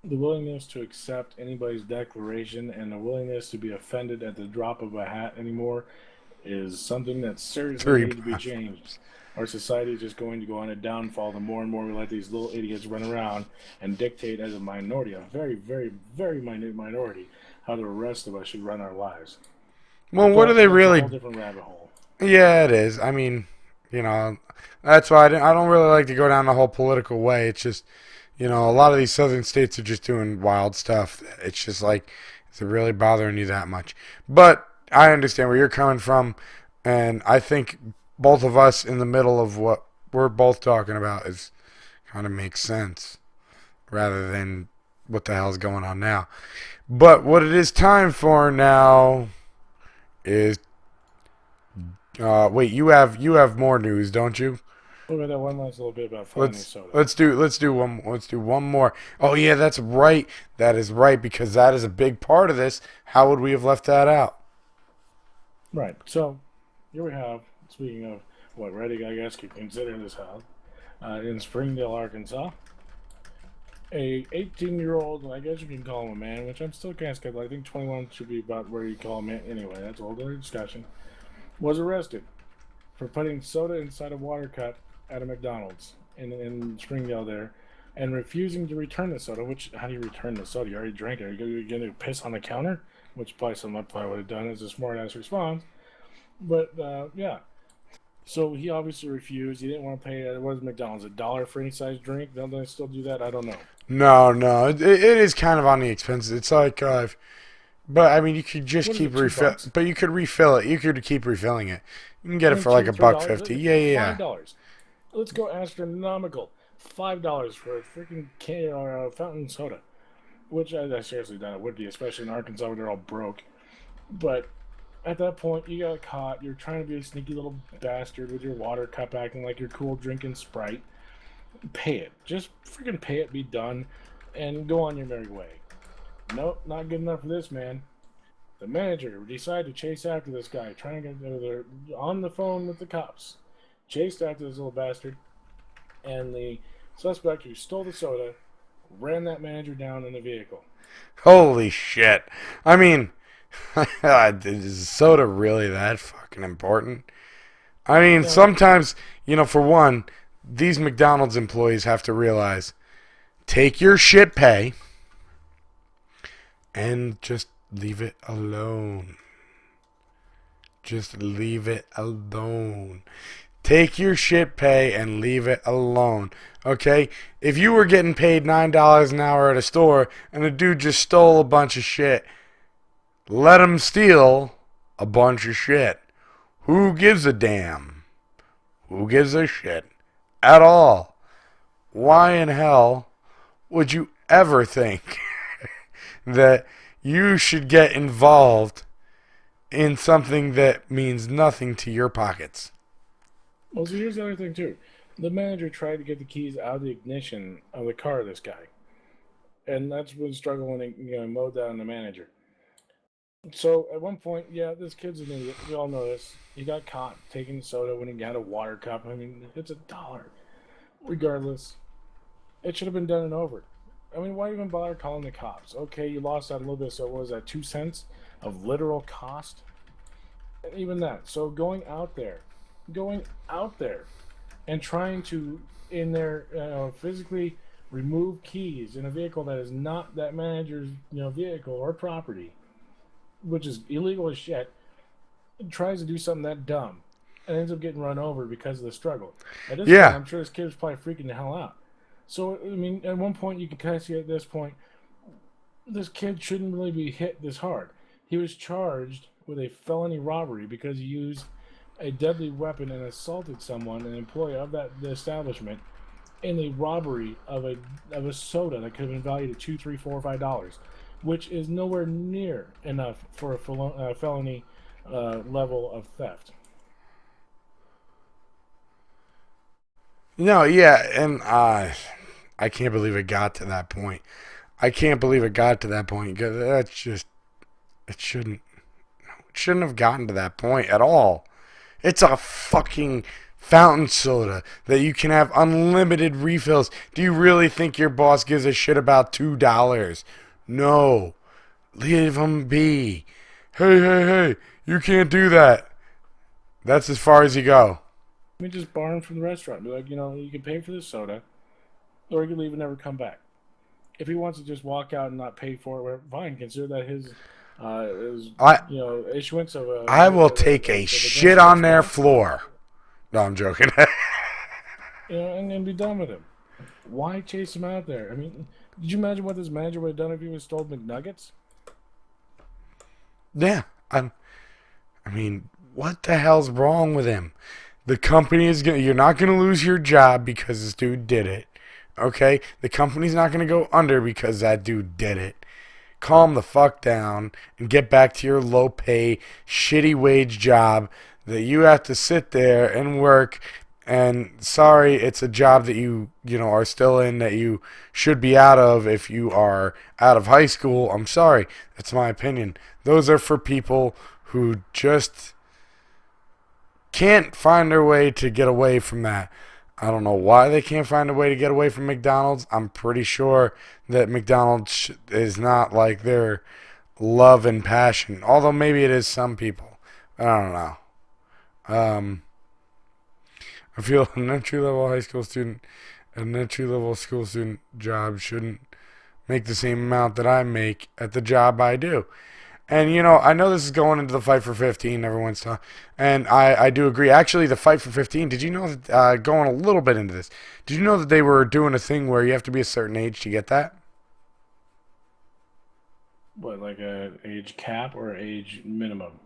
The willingness to accept anybody's declaration and the willingness to be offended at the drop of a hat anymore is something that seriously Three. needs to be changed. Our society is just going to go on a downfall the more and more we let these little idiots run around and dictate as a minority, a very, very, very minute minority, how the rest of us should run our lives. Well, what are But they that's a really? whole different rabbit hole. Yeah, it is. I mean, that's why I don't really like to go down the whole political way. It's just, a lot of these southern states are just doing wild stuff. It's just like, is it really bothering you that much? But I understand where you're coming from, and I think both of us in the middle of what we're both talking about is kind of makes sense rather than what the hell's going on now. But what it is time for now is wait, you have more news, don't you? What about that one last little bit about Felony Let's Soda? let's do one more. Oh yeah, that's right. That is right because that is a big part of this. How would we have left that out? Right. So here we have, speaking of what Reddit, I guess, could consider this house, in Springdale, Arkansas. a 18-year-old, I guess you can call him a man, which I'm still kind of skeptical. I think 21 should be about where you call him man. Anyway, that's a whole other discussion. Was arrested for putting soda inside a water cup at a Mcdonald's in Springdale there, and refusing to return the soda. Which, how do you return the soda? You already drank it. Are you going to piss on the counter? Which probably something I probably would have done as a smart ass response. But yeah, so he obviously refused. He didn't want to pay. What is McDonald's, $1 for any size drink? Don't they still do that? I don't know. No, it is kind of on the expenses. It's like, but I mean, you could just What is keep it, refill, $2? but you could refill it. You could keep refilling it. You can get I it mean, for like $2, a buck $3. 50. Yeah. $5. Let's go astronomical. $5 for a freaking can or fountain soda, which I seriously doubt it would be, especially in Arkansas where they're all broke. But at that point, you got caught. You're trying to be a sneaky little bastard with your water cup, acting like you're cool drinking Sprite. Pay it. Just freaking pay it. Be done, and go on your merry way. Nope, not good enough for this man. The manager decided to chase after this guy, trying to get they're on the phone with the cops. Chased after this little bastard, and the suspect who stole the soda ran that manager down in a vehicle. Holy shit. I mean, is soda really that fucking important? I mean, Now, sometimes, for one, these McDonald's employees have to realize, take your shit pay and just leave it alone. Just leave it alone. Take your shit pay and leave it alone. Okay? If you were getting paid $9 an hour at a store and the dude just stole a bunch of shit, let him steal a bunch of shit. Who gives a damn? Who gives a shit? At all. Why in hell would you ever think that you should get involved in something that means nothing to your pockets? well, so here's the other thing too. The manager tried to get the keys out of the ignition of the car of this guy, and that's when struggle when he mowed down the manager. So at one point, yeah, this kid's an idiot. We all know this. He got caught taking soda when he had a water cup. I mean, it's $1. Regardless, it should have been done and over. I mean, why even bother calling the cops? Okay, you lost out a little bit, so what was that, 2 cents of literal cost? Even that. So going out there and trying to, in there, physically remove keys in a vehicle that is not that manager's, vehicle or property, which is illegal as shit, tries to do something that dumb and ends up getting run over because of the struggle. At this point, I'm sure this kid was probably freaking the hell out. So, I mean, at one point, you can kind of see at this point, this kid shouldn't really be hit this hard. He was charged with a felony robbery because he used a deadly weapon and assaulted someone, an employee of the establishment, in a robbery of a soda that could have been valued at $2, $3, $4, $5, which is nowhere near enough for a felony level of theft. No, yeah, and I can't believe it got to that point. I can't believe it got to that point because that's just it shouldn't have gotten to that point at all. It's a fucking fountain soda that you can have unlimited refills. Do you really think your boss gives a shit about $2? No. Leave him be. Hey, you can't do that. That's as far as you go. I mean, just bar him from the restaurant. Be like, you can pay for this soda, or you can leave and never come back. If he wants to just walk out and not pay for it, fine. Consider that his issuance of a. I will take a shit on their floor. No, I'm joking. And be done with him. Why chase him out there? I mean, did you imagine what this manager would have done if he was stole McNuggets? Yeah, I mean, what the hell's wrong with him? The company is you're not gonna lose your job because this dude did it. Okay? The company's not gonna go under because that dude did it. Calm the fuck down and get back to your low pay, shitty wage job that you have to sit there and work. And sorry, it's a job that you are still in that you should be out of if you are out of high school. I'm sorry. That's my opinion. Those are for people who just can't find their way to get away from that. I don't know why they can't find a way to get away from McDonald's. I'm pretty sure that McDonald's is not like their love and passion. Although maybe it is some people. I don't know. Um, I feel an entry level school student job shouldn't make the same amount that I make at the job I do. And I know this is going into the fight for 15. Everyone's talking, and I do agree. Actually, the fight for 15. Did you know that going a little bit into this? Did you know that they were doing a thing where you have to be a certain age to get that? What, like a age cap or age minimum?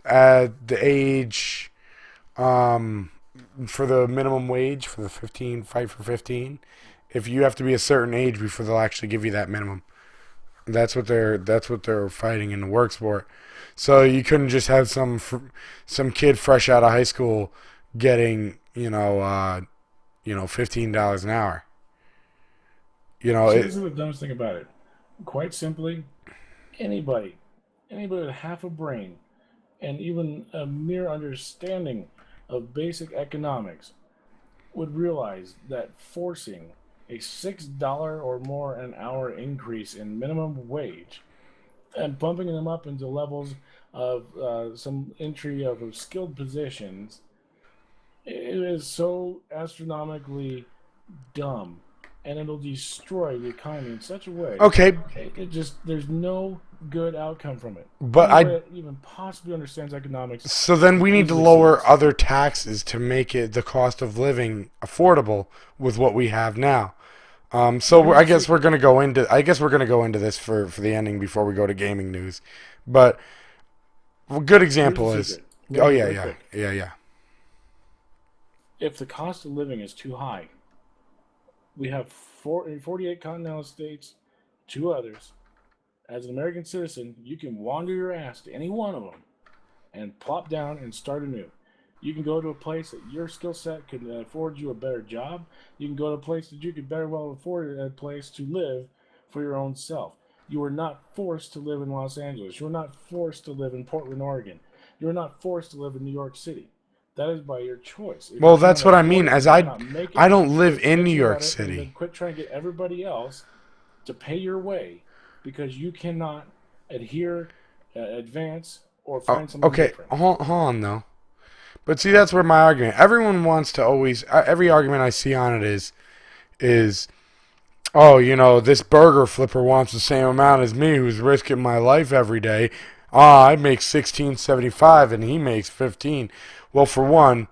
At the age, um, for the minimum wage for the 15 fight for 15, if you have to be a certain age before they'll actually give you that minimum. That's what they're fighting in the work sport. So you couldn't just have some kid fresh out of high school getting $15 an hour. See, It, this is the dumbest thing about it. Quite simply, anybody, anybody with half a brain and even a mere understanding of basic economics would realize that forcing a $6 or more an hour increase in minimum wage and bumping them up into levels of some entry of skilled positions, it is so astronomically dumb, and it'll destroy the economy in such a way. okay, It just, there's no good outcome from it. but Anybody I that even possibly understands economics so then we need to easily sees lower this. other taxes to make it the cost of living affordable with what we have now. But So here's I the guess we're secret. gonna go into this for the ending before we go to gaming news. But a good Here's the example is, secret. oh Right, yeah, right yeah, quick. yeah, yeah. If the cost of living is too high, we have 48 continental states, two others. As an American citizen, you can wander your ass to any one of them and plop down and start anew. You can go to a place that your skill set could afford you a better job. You can go to a place that you could better well afford a place to live for your own self. You are not forced to live in Los Angeles. You are not forced to live in Portland, Oregon. You are not forced to live in New York City. That is by your choice. If you Well, cannot that's what I afford mean. it, if As you cannot make I it, don't live quit in New bitching York about it and then City. quit trying to get everybody else to pay your way because you cannot adhere, advance, or Oh, find something okay. different. Hold on though. But see, that's where my argument. Everyone wants to always. Every argument I see on it is oh, this burger flipper wants the same amount as me, who's risking my life every day. Ah, I make 16.75 and he makes 15. Well, for one,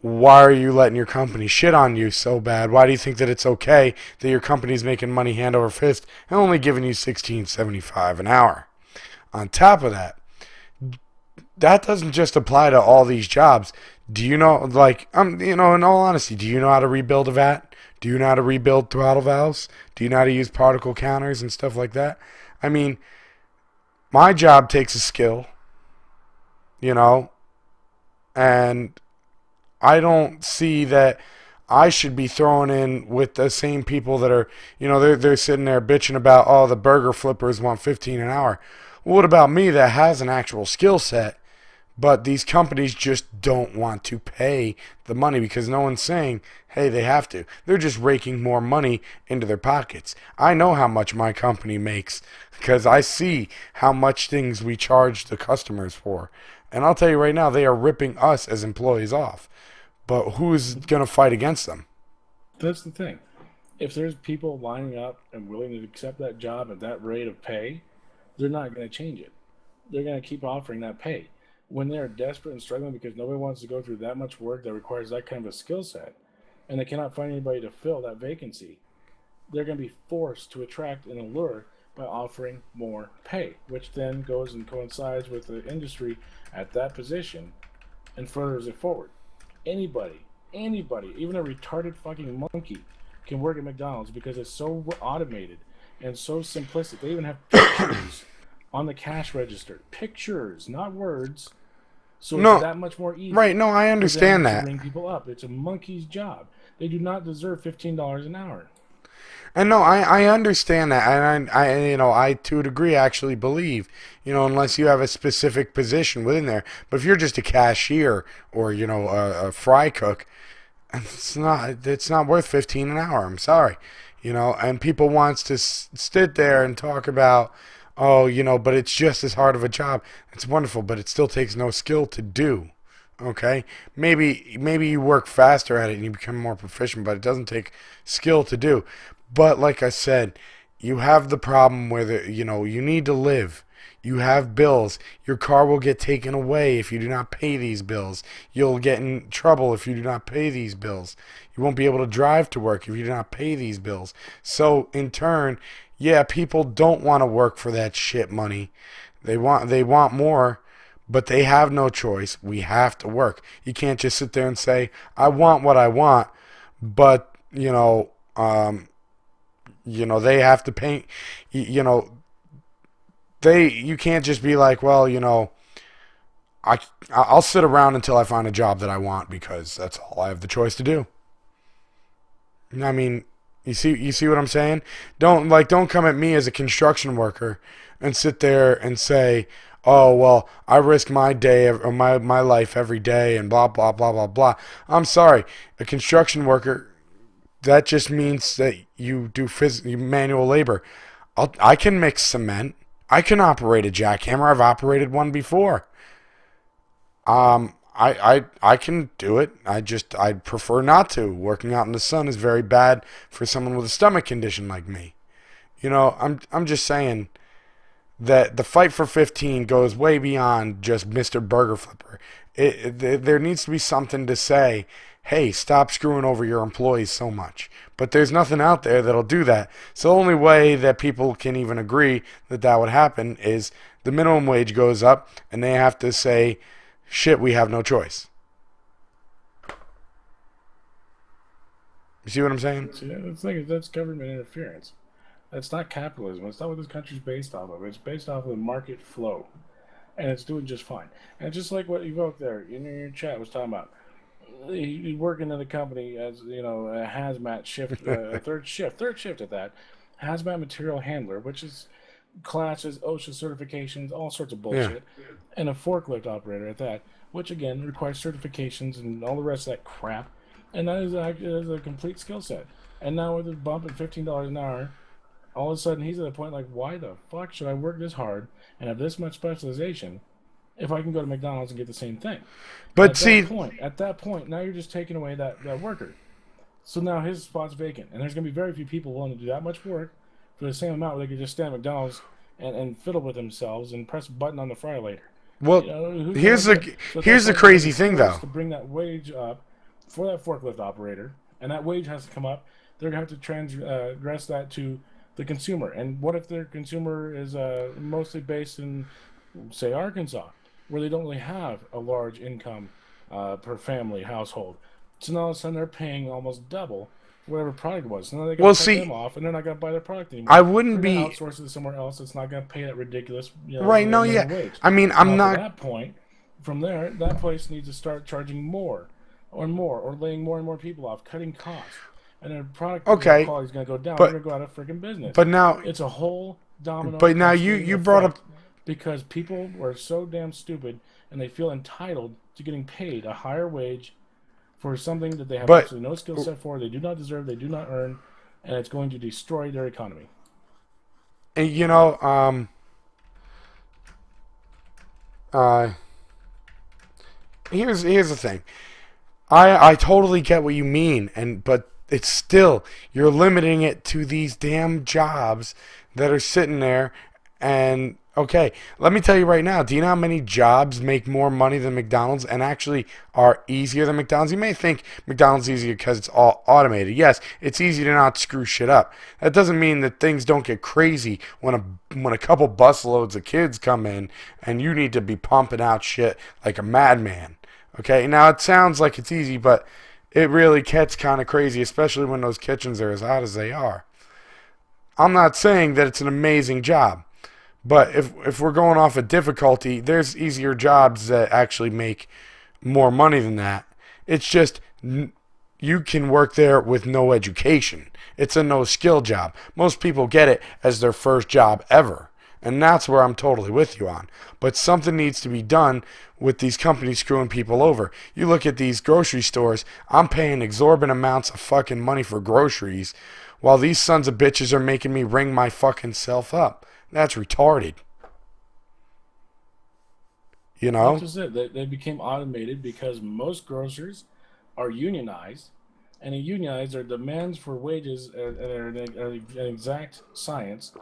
why are you letting your company shit on you so bad? Why do you think that it's okay that your company's making money hand over fist and only giving you 16.75 an hour? On top of that, that doesn't just apply to all these jobs. Do you know, in all honesty, do you know how to rebuild a vat? Do you know how to rebuild throttle valves? Do you know how to use particle counters and stuff like that? I mean, my job takes a skill, you know, and I don't see that I should be thrown in with the same people that are, they're sitting there bitching about, oh, the burger flippers want 15 an hour. Well, what about me that has an actual skill set? But these companies just don't want to pay the money because no one's saying, hey, they have to. They're just raking more money into their pockets. I know how much my company makes because I see how much things we charge the customers for. And I'll tell you right now, they are ripping us as employees off. But who's going to fight against them? That's the thing. If there's people lining up and willing to accept that job at that rate of pay, they're not going to change it. They're going to keep offering that pay. When they're desperate and struggling because nobody wants to go through that much work that requires that kind of a skill set, and they cannot find anybody to fill that vacancy, they're going to be forced to attract and allure by offering more pay, which then goes and coincides with the industry at that position and furthers it forward. Anybody, even a retarded fucking monkey can work at McDonald's because it's so automated and so simplistic. They even have pictures on the cash register. Pictures, not words. So it's No, that much more right. easy No, I for them understand to that. ring people up. It's a monkey's job. They do not deserve $15 an hour. And no, I understand that, and I to a degree actually believe, unless you have a specific position within there. But if you're just a cashier or a fry cook, it's not worth 15 an hour. I'm sorry, and people wants to sit there and talk about, oh, but it's just as hard of a job. It's wonderful, but it still takes no skill to do. Okay, maybe you work faster at it and you become more proficient, but it doesn't take skill to do. But like I said, you have the problem where you need to live. You have bills. Your car will get taken away if you do not pay these bills. You'll get in trouble if you do not pay these bills. You won't be able to drive to work if you do not pay these bills. So in turn, yeah, people don't want to work for that shit money. They want more, but they have no choice. We have to work. You can't just sit there and say, I want what I want, but, they have to pay, you can't just be like, well, I'll sit around until I find a job that I want because that's all I have the choice to do. I mean, you see what I'm saying? Don't come at me as a construction worker and sit there and say, oh, well, I risk my day or my life every day and blah, blah, blah, blah, blah. I'm sorry. A construction worker, that just means that you do manual labor. I can mix cement. I can operate a jackhammer. I've operated one before. I can do it. I'd prefer not to. Working out in the sun is very bad for someone with a stomach condition like me. I'm just saying that the fight for 15 goes way beyond just Mr. Burger Flipper. There needs to be something to say, hey, stop screwing over your employees so much. But there's nothing out there that'll do that. So the only way that people can even agree that that would happen is the minimum wage goes up and they have to say, shit, we have no choice. You see what I'm saying? See, the thing is, that's government interference. That's not capitalism. It's not what this country's based off of. It's based off of the market flow. And it's doing just fine. And just like what you wrote there in your chat was talking about, you working in the company as, a hazmat shift, third shift at that, hazmat material handler, which is classes, OSHA certifications, all sorts of bullshit, and a forklift operator at that, which again requires certifications and all the rest of that crap. And that is a complete skill set. And now with a bump at $15 an hour, all of a sudden he's at a point like, why the fuck should I work this hard and have this much specialization if I can go to McDonald's and get the same thing? But at that point, now you're just taking away that worker. So now his spot's vacant, and there's going to be very few people willing to do that much work for the same amount where they could just stand at McDonald's and fiddle with themselves and press a button on the fryer later. Well, here's the crazy thing, though. To bring that wage up for that forklift operator, and that wage has to come up, they're going to have to transgress that to the consumer. And what if their consumer is mostly based in, say, Arkansas, where they don't really have a large income per family household? So now all of a sudden they're paying almost double whatever product it was. So now they got to cut them off, and they're not going to buy their product anymore. I wouldn't be outsource it somewhere else. It's not going to pay that ridiculous, right? No, yeah. Wage. I mean, I'm not. At that point, from there, that place needs to start charging more, or laying more and more people off, cutting costs, and their product quality is going to go down. They're going to go out of freaking business. But now it's a whole domino. But now you brought up, because people are so damn stupid and they feel entitled to getting paid a higher wage for something that they have absolutely no skill set for, they do not deserve, they do not earn, and it's going to destroy their economy. And here's the thing. I totally get what you mean, but it's still, you're limiting it to these damn jobs that are sitting there. And okay, let me tell you right now, do you know how many jobs make more money than McDonald's and actually are easier than McDonald's? You may think McDonald's is easier because it's all automated. Yes, it's easy to not screw shit up. That doesn't mean that things don't get crazy when a couple busloads of kids come in and you need to be pumping out shit like a madman. Okay, now it sounds like it's easy, but it really gets kind of crazy, especially when those kitchens are as hot as they are. I'm not saying that it's an amazing job. But if we're going off of difficulty, there's easier jobs that actually make more money than that. It's just you can work there with no education. It's a no skill job. Most people get it as their first job ever. And that's where I'm totally with you on. But something needs to be done with these companies screwing people over. You look at these grocery stores, I'm paying exorbitant amounts of fucking money for groceries while these sons of bitches are making me ring my fucking self up. That's retarded. You That's know? just it. They became automated because most grocers are unionized, and unionized their demands for wages are an exact science.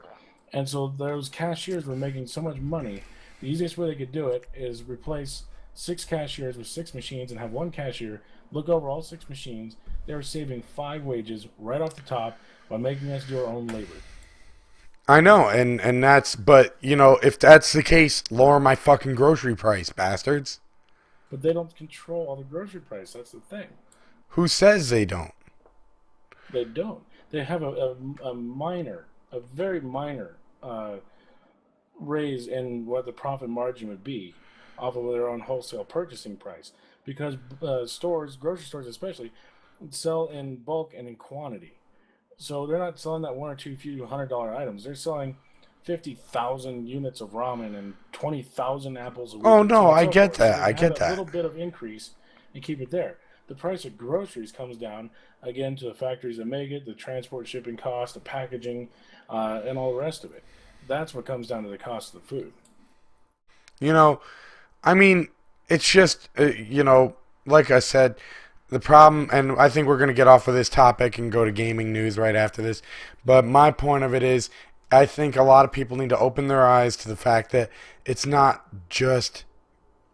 And so those cashiers were making so much money. The easiest way they could do it is replace 6 cashiers with 6 machines and have one cashier look over all 6 machines. They were saving 5 wages right off the top by making us do our own labor. I know, and that's, but, if that's the case, lower my fucking grocery price, bastards. But they don't control all the grocery price. That's the thing. Who says they don't? They don't. They have a very minor raise in what the profit margin would be off of their own wholesale purchasing price, because grocery stores especially, sell in bulk and in quantity. So they're not selling that one or two few $100 items. They're selling 50,000 units of ramen and 20,000 apples a week, Oh and so no, on and I so get forth. So that. they I can have get that that. little bit of increase and keep it there. The price of groceries comes down again to the factories that make it, the transport, shipping cost, the packaging, and all the rest of it. That's what comes down to the cost of the food. You know, I mean, it's just, like I said, the problem, and I think we're going to get off of this topic and go to gaming news right after this. But my point of it is, I think a lot of people need to open their eyes to the fact that it's not just,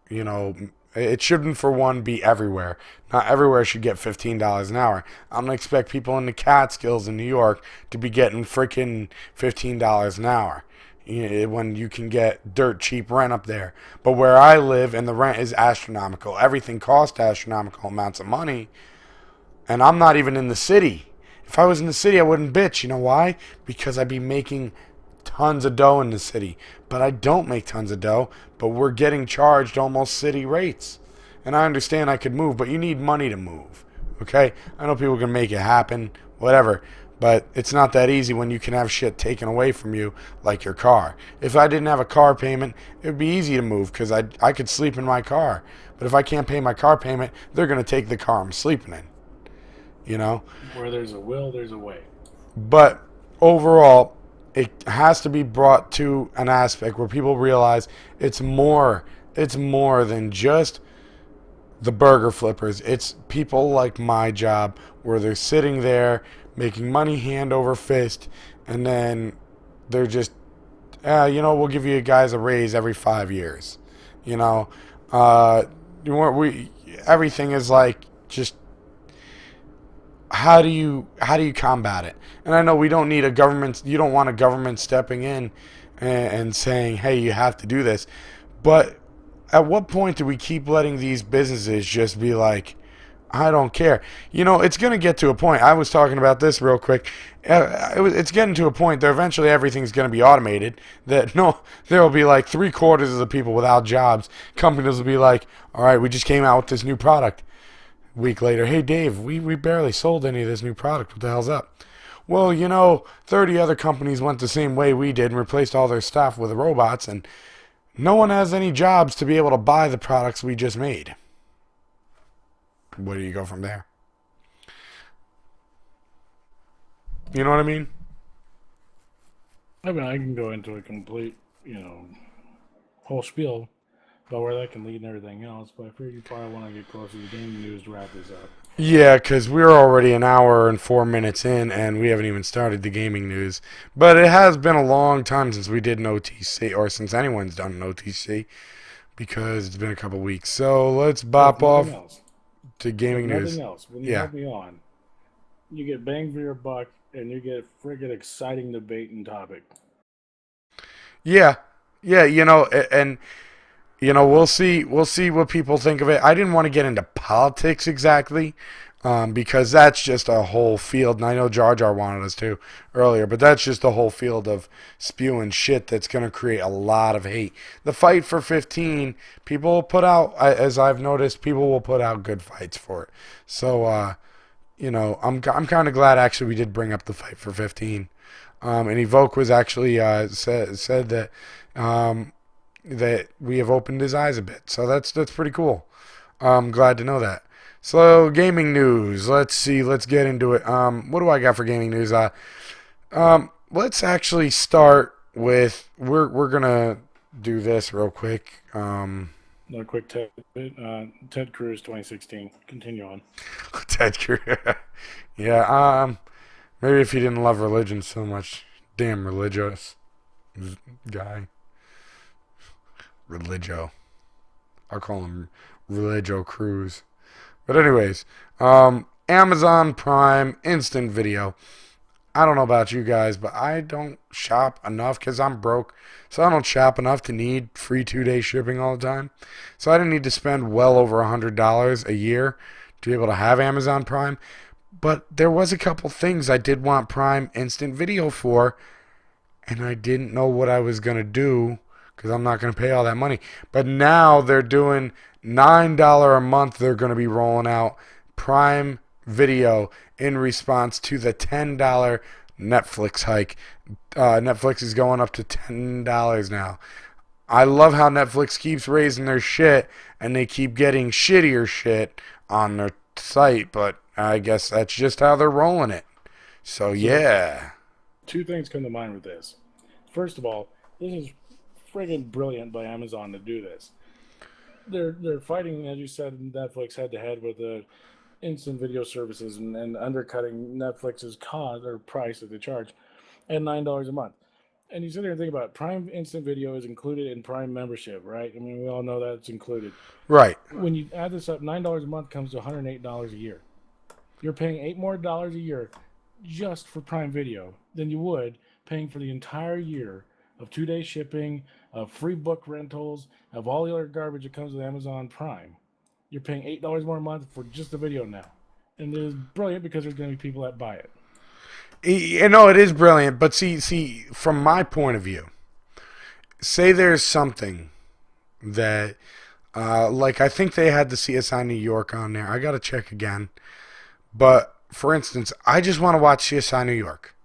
it shouldn't, for one, be everywhere. Not everywhere should get $15 an hour. I don't expect people in the Catskills in New York to be getting freaking $15 an hour when you can get dirt cheap rent up there. But where I live, and the rent is astronomical, everything costs astronomical amounts of money, and I'm not even in the city. If I was in the city, I wouldn't bitch. You know why? Because I'd be making tons of dough in the city. But I don't make tons of dough, but we're getting charged almost city rates. And I understand I could move, but you need money to move. Okay? I know people can make it happen, whatever. But it's not that easy when you can have shit taken away from you, like your car. If I didn't have a car payment, it would be easy to move because I could sleep in my car. But if I can't pay my car payment, they're going to take the car I'm sleeping in. You know? Where there's a will, there's a way. But overall, it has to be brought to an aspect where people realize it's more than just the burger flippers. It's people like my job where they're sitting there making money hand over fist, and then they're just, we'll give you guys a raise every 5 years. You know, we everything is like just, how do you combat it? And I know we don't need a government. You don't want a government stepping in and saying, "Hey, you have to do this." But at what point do we keep letting these businesses just be like, "I don't care"? It's going to get to a point. I was talking about this real quick. It's getting to a point that eventually everything's going to be automated. That there will be like 3/4 of the people without jobs. Companies will be like, "All right, we just came out with this new product." Week later, "Hey Dave, we barely sold any of this new product. What the hell's up?" Well, 30 other companies went the same way we did and replaced all their staff with robots, and no one has any jobs to be able to buy the products we just made. Where do you go from there? You know what I mean? I mean, I can go into a complete, whole spiel about where that can lead and everything else, but I figure you probably want to get closer to the gaming news to wrap this up. Yeah, because we're already an hour and 4 minutes in, and we haven't even started the gaming news. But it has been a long time since we did an OTC, or since anyone's done an OTC, because it's been a couple weeks. So let's bop off to gaming news. Nothing else. When you have me on, you get bang for your buck, and you get friggin' exciting debate and topic. Yeah, and we'll see what people think of it. I didn't want to get into politics exactly, because that's just a whole field, and I know Jar Jar wanted us to earlier, but that's just a whole field of spewing shit that's going to create a lot of hate. The fight for 15, people will put out, as I've noticed, people will put out good fights for it. So I'm kind of glad actually we did bring up the fight for 15. And Evoke was actually said that that we have opened his eyes a bit. So that's pretty cool. I'm glad to know that. So gaming news. Let's see. Let's get into it. What do I got for gaming news? Let's actually start with we're gonna do this real quick. A quick Ted Cruz 2016. Continue on. Ted Cruz. Yeah. Maybe if he didn't love religion so much. Damn religious guy. Religio. I'll call him Religio Cruz. But anyways, Amazon Prime Instant Video. I don't know about you guys, but I don't shop enough because I'm broke. So I don't shop enough to need free 2-day shipping all the time. So I didn't need to spend well over $100 a year to be able to have Amazon Prime. But there was a couple things I did want Prime Instant Video for, and I didn't know what I was going to do because I'm not going to pay all that money. But now they're doing $9 a month. They're going to be rolling out Prime Video in response to the $10 Netflix hike. Netflix is going up to $10 now. I love how Netflix keeps raising their shit and they keep getting shittier shit on their site, but I guess that's just how they're rolling it. So yeah. Two things come to mind with this. First of all, this is friggin' brilliant by Amazon to do this. They're fighting, as you said, Netflix head to head with the instant video services and undercutting Netflix's cost or price that they charge at $9 a month. And you sit there and think about it. Prime Instant Video is included in Prime membership, right? I mean, we all know that it's included. Right. When you add this up, $9 a month comes to $108 a year. You're paying $8 more a year just for Prime Video than you would paying for the entire year of 2-day shipping, of free book rentals, of all the other garbage that comes with Amazon Prime. You're paying $8 more a month for just the video now. And it is brilliant because there's going to be people that buy it. It is brilliant, but see, from my point of view, say there's something that, like I think they had the CSI New York on there. I got to check again. But, for instance, I just want to watch CSI New York.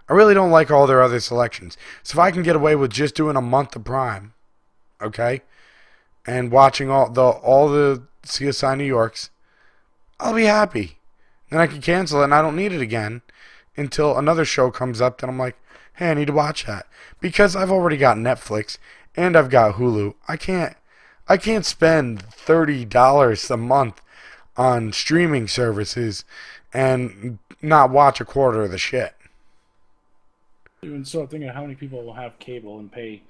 I really don't like all their other selections. So if I can get away with just doing a month of Prime, okay, and watching all the CSI New Yorks, I'll be happy. Then I can cancel it and I don't need it again until another show comes up that I'm like, hey, I need to watch that. Because I've already got Netflix and I've got Hulu. I can't spend $30 a month on streaming services and not watch a quarter of the shit. Even so, think of how many people will have cable and pay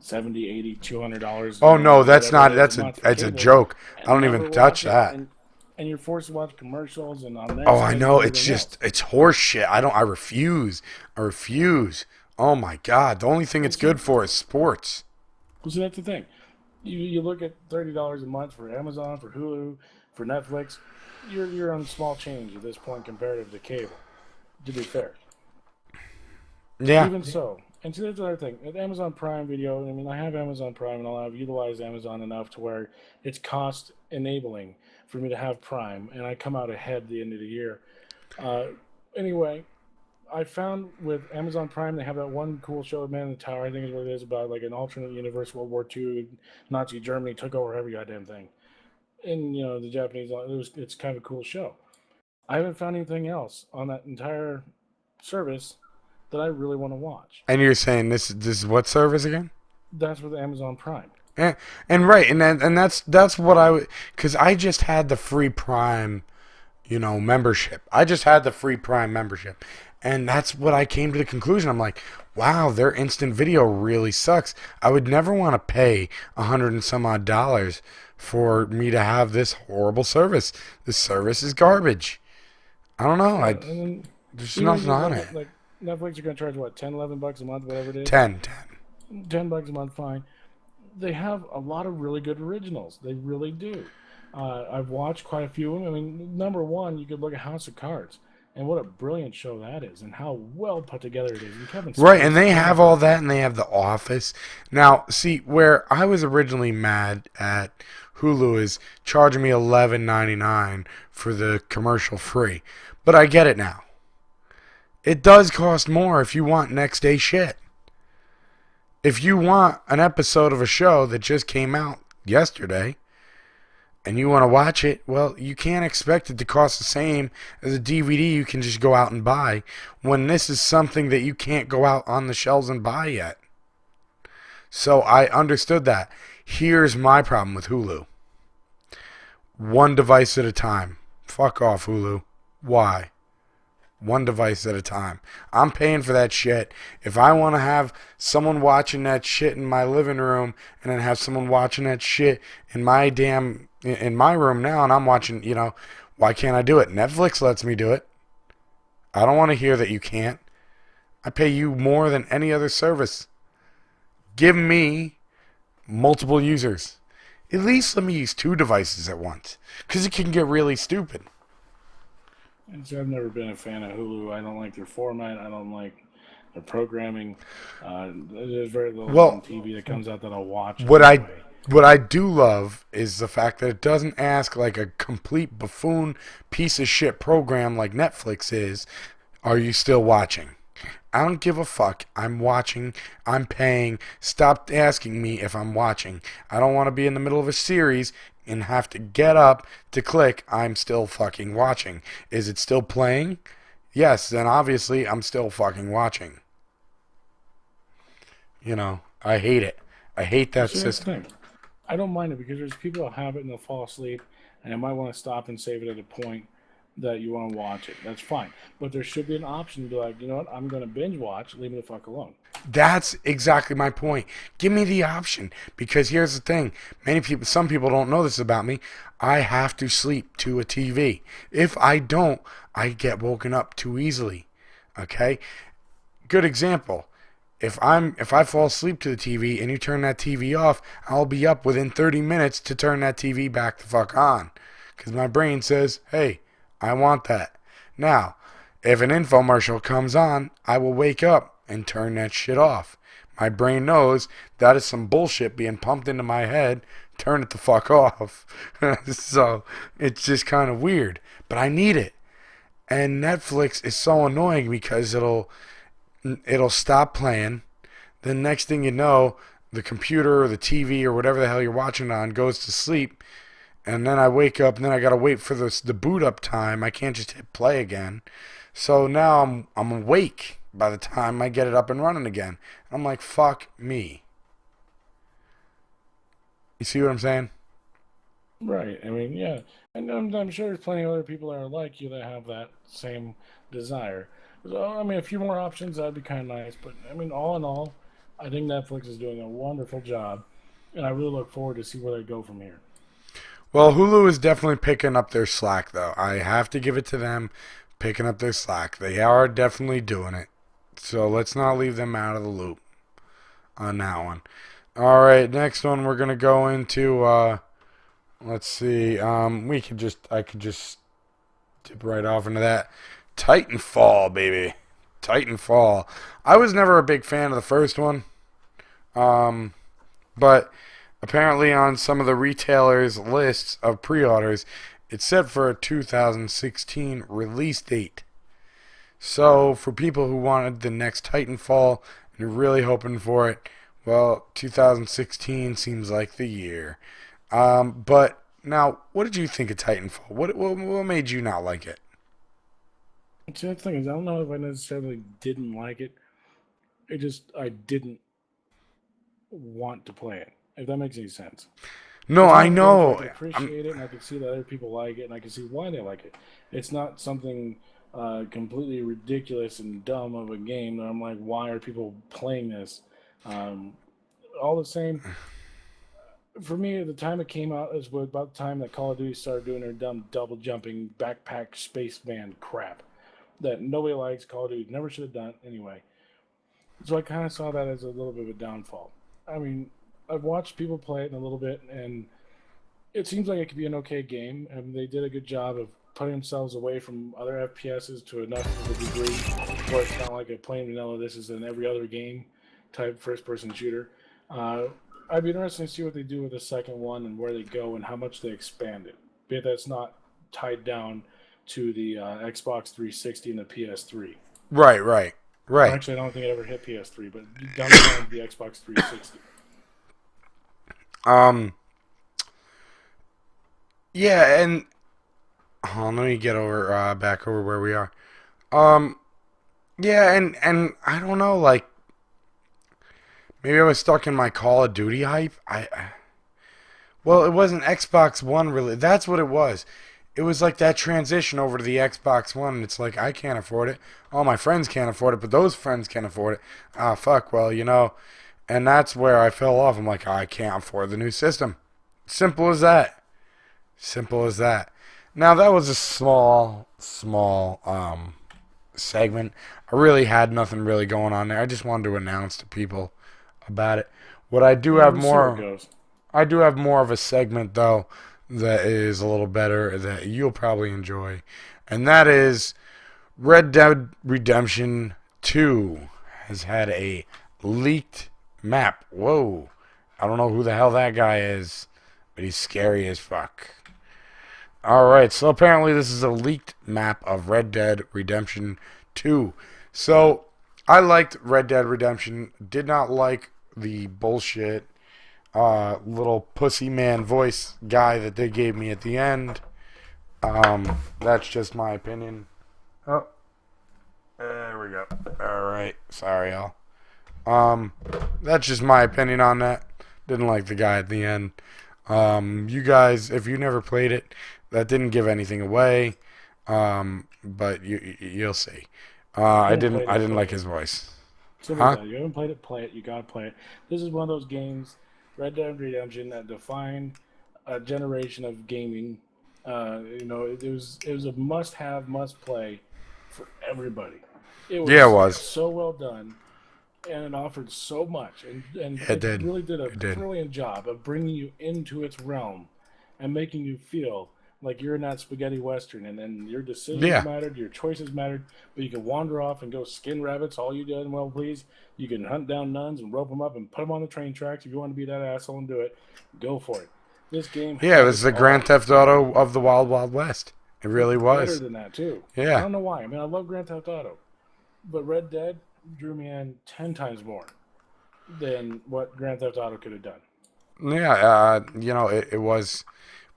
$70, $80, $200. Oh no, that's not. That's a joke. I don't even touch that. And you're forced to watch commercials and on that. Oh, I know. It's horse shit. I refuse. Oh my god. The only thing it's good for is sports. Well, see, that's the thing. You look at $30 a month for Amazon, for Hulu, for Netflix. You're on small change at this point comparative to cable. To be fair. Yeah. Even so, and see, that's the other thing. With Amazon Prime Video, I mean, I have Amazon Prime, and I've utilized Amazon enough to where it's cost enabling for me to have Prime, and I come out ahead at the end of the year. Anyway, I found with Amazon Prime, they have that one cool show, Man in the Tower, I think is what it is, about like an alternate universe, World War II, Nazi Germany took over every goddamn thing. And, the Japanese, it's kind of a cool show. I haven't found anything else on that entire service that I really want to watch. And you're saying this is what service again? That's with Amazon Prime. And right, and that's what I would, because I just had the free Prime, membership. I just had the free Prime membership, and that's what I came to the conclusion. I'm like, wow, their instant video really sucks. I would never want to pay $100 and some odd for me to have this horrible service. This service is garbage. I don't know. There's nothing on it. Like Netflix are going to charge what, $10, $11 a month, whatever it is. $10 a month, fine. They have a lot of really good originals. They really do. I've watched quite a few of them. I mean, number one, you could look at House of Cards. and what a brilliant show that is, and how well put together it is. And Kevin Right, and Spacey, they what a have all great that, guy. and they have The Office. Now, see, where I was originally mad at Hulu is charging me $11.99 for the commercial free, but I get it now. It does cost more if you want next day shit. If you want an episode of a show that just came out yesterday and you want to watch it, well, you can't expect it to cost the same as a DVD you can just go out and buy when this is something that you can't go out on the shelves and buy yet. So I understood that. Here's my problem with Hulu. One device at a time. Fuck off, Hulu. Why? One device at a time. I'm paying for that shit. If I want to have someone watching that shit in my living room and then have someone watching that shit in my room now and I'm watching, why can't I do it? Netflix lets me do it. I don't want to hear that you can't. I pay you more than any other service. Give me multiple users. At least let me use two devices at once, because it can get really stupid. And so I've never been a fan of Hulu. I don't like their format. I don't like their programming. There's very little on Well, TV that comes out that I'll watch what I anyway. what I do love is the fact that it doesn't ask like a complete buffoon piece of shit program like Netflix is, are you still watching? I don't give a fuck. I'm watching. I'm paying. Stop asking me if I'm watching. I don't want to be in the middle of a series and have to get up to click I'm still fucking watching. Is it still playing? Yes, then obviously I'm still fucking watching. I hate it. I hate Well, that see, that's the system. thing. I don't mind it because there's people that have it and they'll fall asleep, and they might want to stop and save it at a point that you want to watch it. That's fine. But there should be an option to be like, you know what, I'm going to binge watch, leave me the fuck alone. That's exactly my point. Give me the option, because here's the thing. Some people don't know this about me. I have to sleep to a TV. If I don't, I get woken up too easily. Okay? Good example. If I fall asleep to the TV and you turn that TV off, I'll be up within 30 minutes to turn that TV back the fuck on, cuz my brain says, "Hey, I want that." Now, if an infomercial comes on, I will wake up and turn that shit off. My brain knows that is some bullshit being pumped into my head. Turn it the fuck off. So it's just kind of weird, but I need it. And Netflix is so annoying because it'll stop playing. The next thing you know, the computer or the TV or whatever the hell you're watching on goes to sleep. And then I wake up and then I got to wait for the boot up time. I can't just hit play again. So now I'm awake by the time I get it up and running again. I'm like, fuck me. You see what I'm saying? Right. I mean, yeah. And I'm sure there's plenty of other people that are like you that have that same desire. So, I mean, a few more options, that'd be kind of nice. But, I mean, all in all, I think Netflix is doing a wonderful job. And I really look forward to see where they go from here. Well, Hulu is definitely picking up their slack, though. I have to give it to them, picking up their slack. They are definitely doing it. So let's not leave them out of the loop on that one. All right, next one we're gonna go into. Let's see. I could just dip right off into that. Titanfall, baby. Titanfall. I was never a big fan of the first one. Um, but apparently on some of the retailers' lists of pre-orders, it's set for a 2016 release date. So for people who wanted the next Titanfall and are really hoping for it, well, 2016 seems like the year. But now, what did you think of Titanfall? What made you not like it? See, that's the thing is, I don't know if I necessarily didn't like it. I didn't want to play it, if that makes any sense. No, It's one I of those games where I know. can appreciate it and I can see that other people like it and I can see why they like it. It's not something completely ridiculous and dumb of a game that I'm like, why are people playing this? Um, all the same, for me, at the time it came out, is about the time that Call of Duty started doing their dumb double jumping backpack spaceman crap that nobody likes. Call of Duty never should have done anyway. So I kind of saw that as a little bit of a downfall. I mean, I've watched people play it in a little bit, and it seems like it could be an okay game, and they did a good job of putting themselves away from other FPSs to enough of a degree where it's not like a plain vanilla, this is an every other game type first-person shooter. Uh, I'd be interested to see what they do with the second one and where they go and how much they expand it. Be it that's not tied down to the Xbox 360 and the PS3. Right, right, Or right. actually, I don't think it ever hit PS3, but down the line the Xbox 360. Um, yeah, and let me get over back over where we are. Um, yeah, and I don't know, like maybe I was stuck in my Call of Duty hype. Well, it wasn't Xbox One really. That's what it was. It was like that transition over to the Xbox One, and it's like I can't afford it. All my friends can't afford it, but those friends can afford it. Ah, fuck. Well, and that's where I fell off. I'm like, I can't afford the new system. Simple as that. Simple as that. Now that was a small segment. I really had nothing really going on there. I just wanted to announce to people about it. What I do Yeah, have we'll see where it more, goes. I do have more of a segment though that is a little better that you'll probably enjoy, and that is Red Dead Redemption 2 has had a leaked map. Whoa. I don't know who the hell that guy is, but he's scary as fuck. Alright, so apparently this is a leaked map of Red Dead Redemption 2. So, I liked Red Dead Redemption, did not like the bullshit little pussy man voice guy that they gave me at the end. That's just my opinion. Oh, there we go. Alright, sorry y'all. That's just my opinion on that. Didn't like the guy at the end. You guys, if you never played it, that didn't give anything away. But you'll see. I didn't like his voice. Simple as Huh? that. You haven't played it, play it. You gotta play it. This is one of those games, Red Dead Redemption, that defined a generation of gaming. It was a must-have, must-play for everybody. It Yeah, it was was. so well done, and it offered so much, and It it did. really did a It did. brilliant job of bringing you into its realm and making you feel like you're in that spaghetti western, and your decisions Yeah. mattered, your choices mattered, but you can wander off and go skin rabbits all you did and well please. You can hunt down nuns and rope them up and put them on the train tracks. If you want to be that asshole and do it, go for it. This game Yeah, it had was it the Grand all. Theft Auto of the Wild Wild West. It really Better was. than that too. I Yeah. don't know why. I mean, I love Grand Theft Auto, but Red Dead drew me in 10 times more than what Grand Theft Auto could have done. Yeah, it was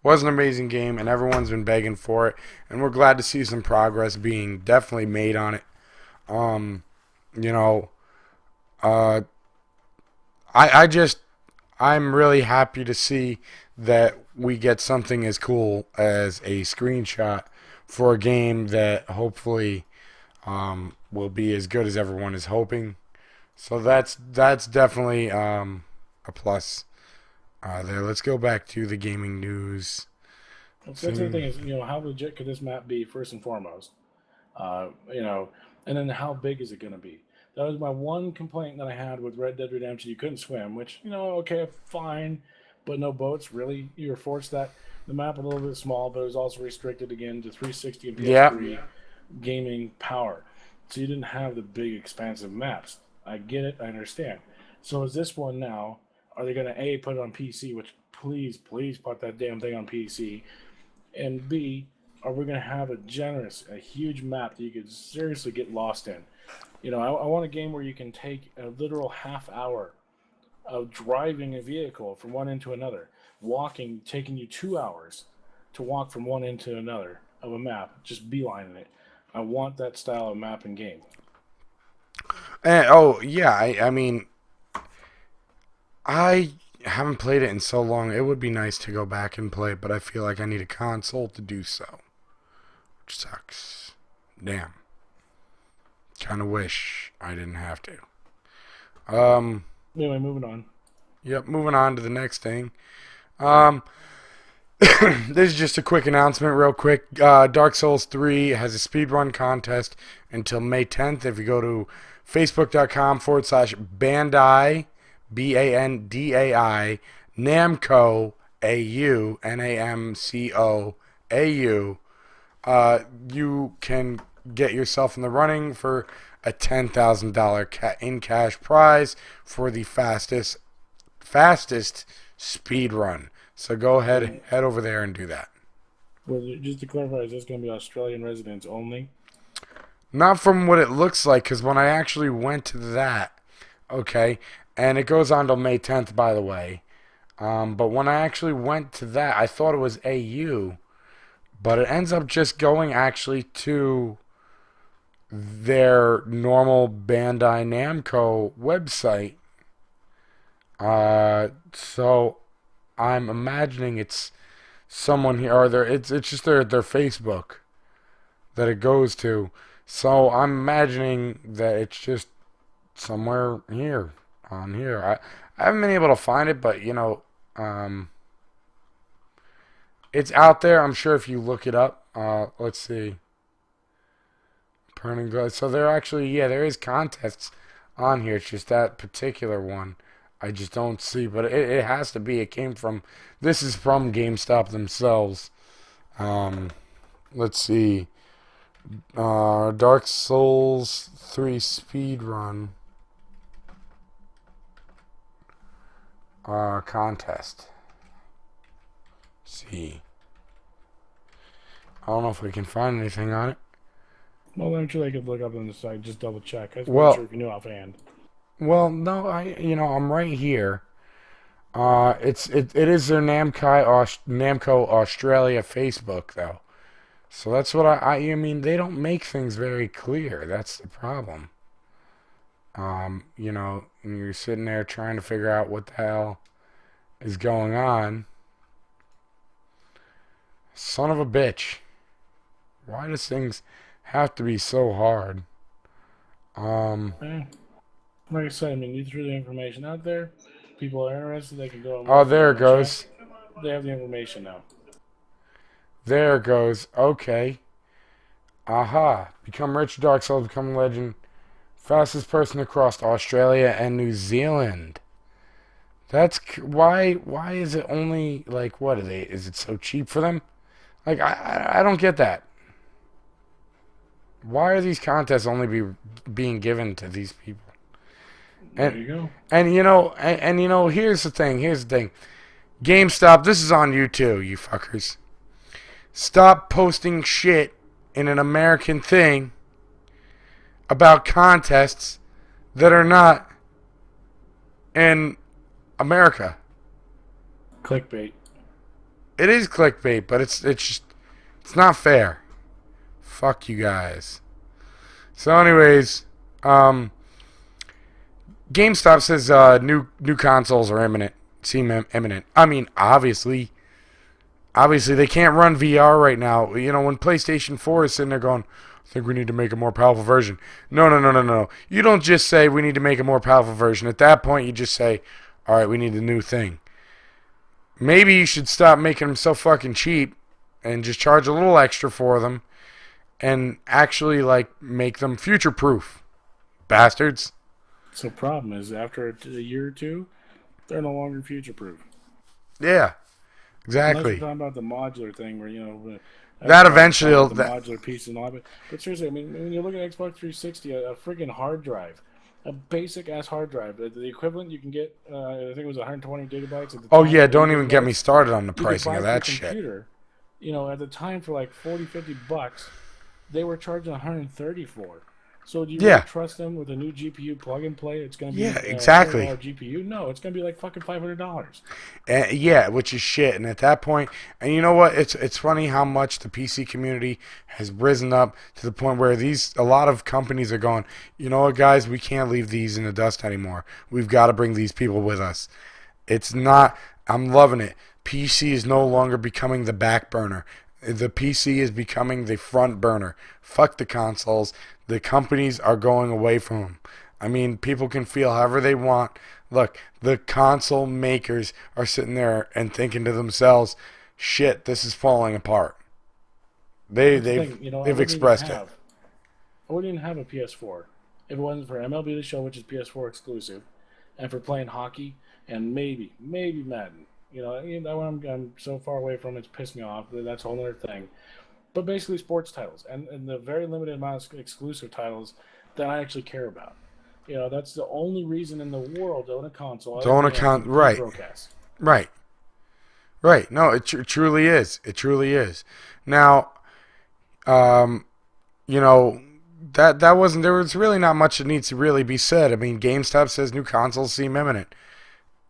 an amazing game, and everyone's been begging for it, and we're glad to see some progress being definitely made on it. Um, you know, uh, I just I'm really happy to see that we get something as cool as a screenshot for a game that hopefully will be as good as everyone is hoping. So that's definitely a plus there. Let's go back to the gaming news. That's the Soon. thing is, how legit could this map be first and foremost? And then how big is it going to be? That was my one complaint that I had with Red Dead Redemption. You couldn't swim, which okay, fine, but no boats. Really, you were forced that the map a little bit small, but it was also restricted again to 360 and Yeah, PS3 gaming power, so you didn't have the big expansive maps. I get it, I understand. So is this one now? Are they going to put it on PC? Which please put that damn thing on PC, and B, are we going to have a huge map that you could seriously get lost in? I want a game where you can take a literal half hour of driving a vehicle from one end to another, walking, taking you 2 hours to walk from one end to another of a map, just beelining it. I want that style of map and game. and, oh yeah. I mean, I haven't played it in so long. It would be nice to go back and play it, but I feel like I need a console to do so, which sucks. Damn. Kind of wish I didn't have to. Um. Anyway, moving on. Yep. Moving on to the next thing. Um. This is just a quick announcement, real quick. Dark Souls 3 has a speedrun contest until May 10th. If you go to facebook.com/Bandai, Bandai, Namco, AU, NAMCO, AU, you can get yourself in the running for a $10,000 in cash prize for the fastest speed run. So go ahead, head over there and do that. Well, just to clarify, is this going to be Australian residents only? Not from what it looks like, because when I actually went to that, okay, and it goes on till May 10th, by the way. But when I actually went to that, I thought it was AU, but it ends up just going actually to their normal Bandai Namco website. So I'm imagining it's someone here, or it's just their Facebook that it goes to. So I'm imagining that it's just somewhere here on here. I haven't been able to find it, but it's out there. I'm sure if you look it up, let's see, Burning Glass. So there actually, yeah, there is contests on here. It's just that particular one I just don't see, but it has to be. It came from. This is from GameStop themselves. Let's see. Dark Souls 3 speed run contest. Let's see. I don't know if we can find anything on it. Well, I'm sure they could look up on the site, just double check. I wasn't Well, sure if you knew offhand. well, no, I'm right here. It is their Namco Australia Facebook though. So that's what I mean, they don't make things very clear. That's the problem. And you're sitting there trying to figure out what the hell is going on. Son of a bitch. Why does things have to be so hard? Eh, like I said, I mean, you threw the information out there. People are interested. They can go and Oh, look there it and check. goes. They have the information now. There it goes. Okay. Aha. Become rich, Dark Souls, become a legend. Fastest person across Australia and New Zealand. Why is it only like what are they? Is it so cheap for them? Like I don't get that. Why are these contests only being given to these people? There you go. And here's the thing. GameStop, this is on you too, you fuckers. Stop posting shit in an American thing about contests that are not in America. Clickbait. It is clickbait, but it's not fair. Fuck you guys. So, anyways, GameStop says new consoles are imminent. Seem imminent. I mean, obviously they can't run VR right now. You know, when PlayStation 4 is sitting there going, I think we need to make a more powerful version. No. You don't just say we need to make a more powerful version. At that point, you just say, all right, we need a new thing. Maybe you should stop making them so fucking cheap and just charge a little extra for them and actually, like, make them future-proof. Bastards. So problem is, after a year or two, they're no longer future-proof. Yeah, Unless we're exactly. talking about the modular thing, where That eventually, the modular piece and all of it. But seriously, I mean, when you look at Xbox 360, a freaking hard drive, a basic ass hard drive, the equivalent you can get, I think it was 120 gigabytes at the oh time. yeah, 80 don't even get me gigabytes. started on the You could pricing buy of for your that shit. computer. At the time for like 40, $50, they were charging 130 for. So do you really Yeah, trust them with a new GPU plug and play? It's going to yeah, be a exactly. $100 GPU? No, it's going to be like fucking $500. Yeah, which is shit. And at that point, and you know what? It's funny how much the PC community has risen up to the point where a lot of companies are going, you know what, guys, we can't leave these in the dust anymore. We've got to bring these people with us. It's not. I'm loving it. PC is no longer becoming the back burner. The PC is becoming the front burner. Fuck the consoles. The companies are going away from them. I mean, people can feel however they want. Look, the console makers are sitting there and thinking to themselves, "Shit, this is falling apart." That's the thing. They've expressed it. I wouldn't even have a PS4 if it wasn't for MLB The Show, which is PS4 exclusive, and for playing hockey and maybe Madden. That one I'm so far away from it's pissed me off. But that's a whole other thing. but basically sports titles and the very limited amount of exclusive titles that I actually care about. That's the only reason in the world to own a console other Don't than account. complete Right. broadcast. Right. Right. No, it truly is. It truly is. Now, um, you know, that wasn't. There was really not much that needs to really be said. I mean, GameStop says new consoles seem imminent.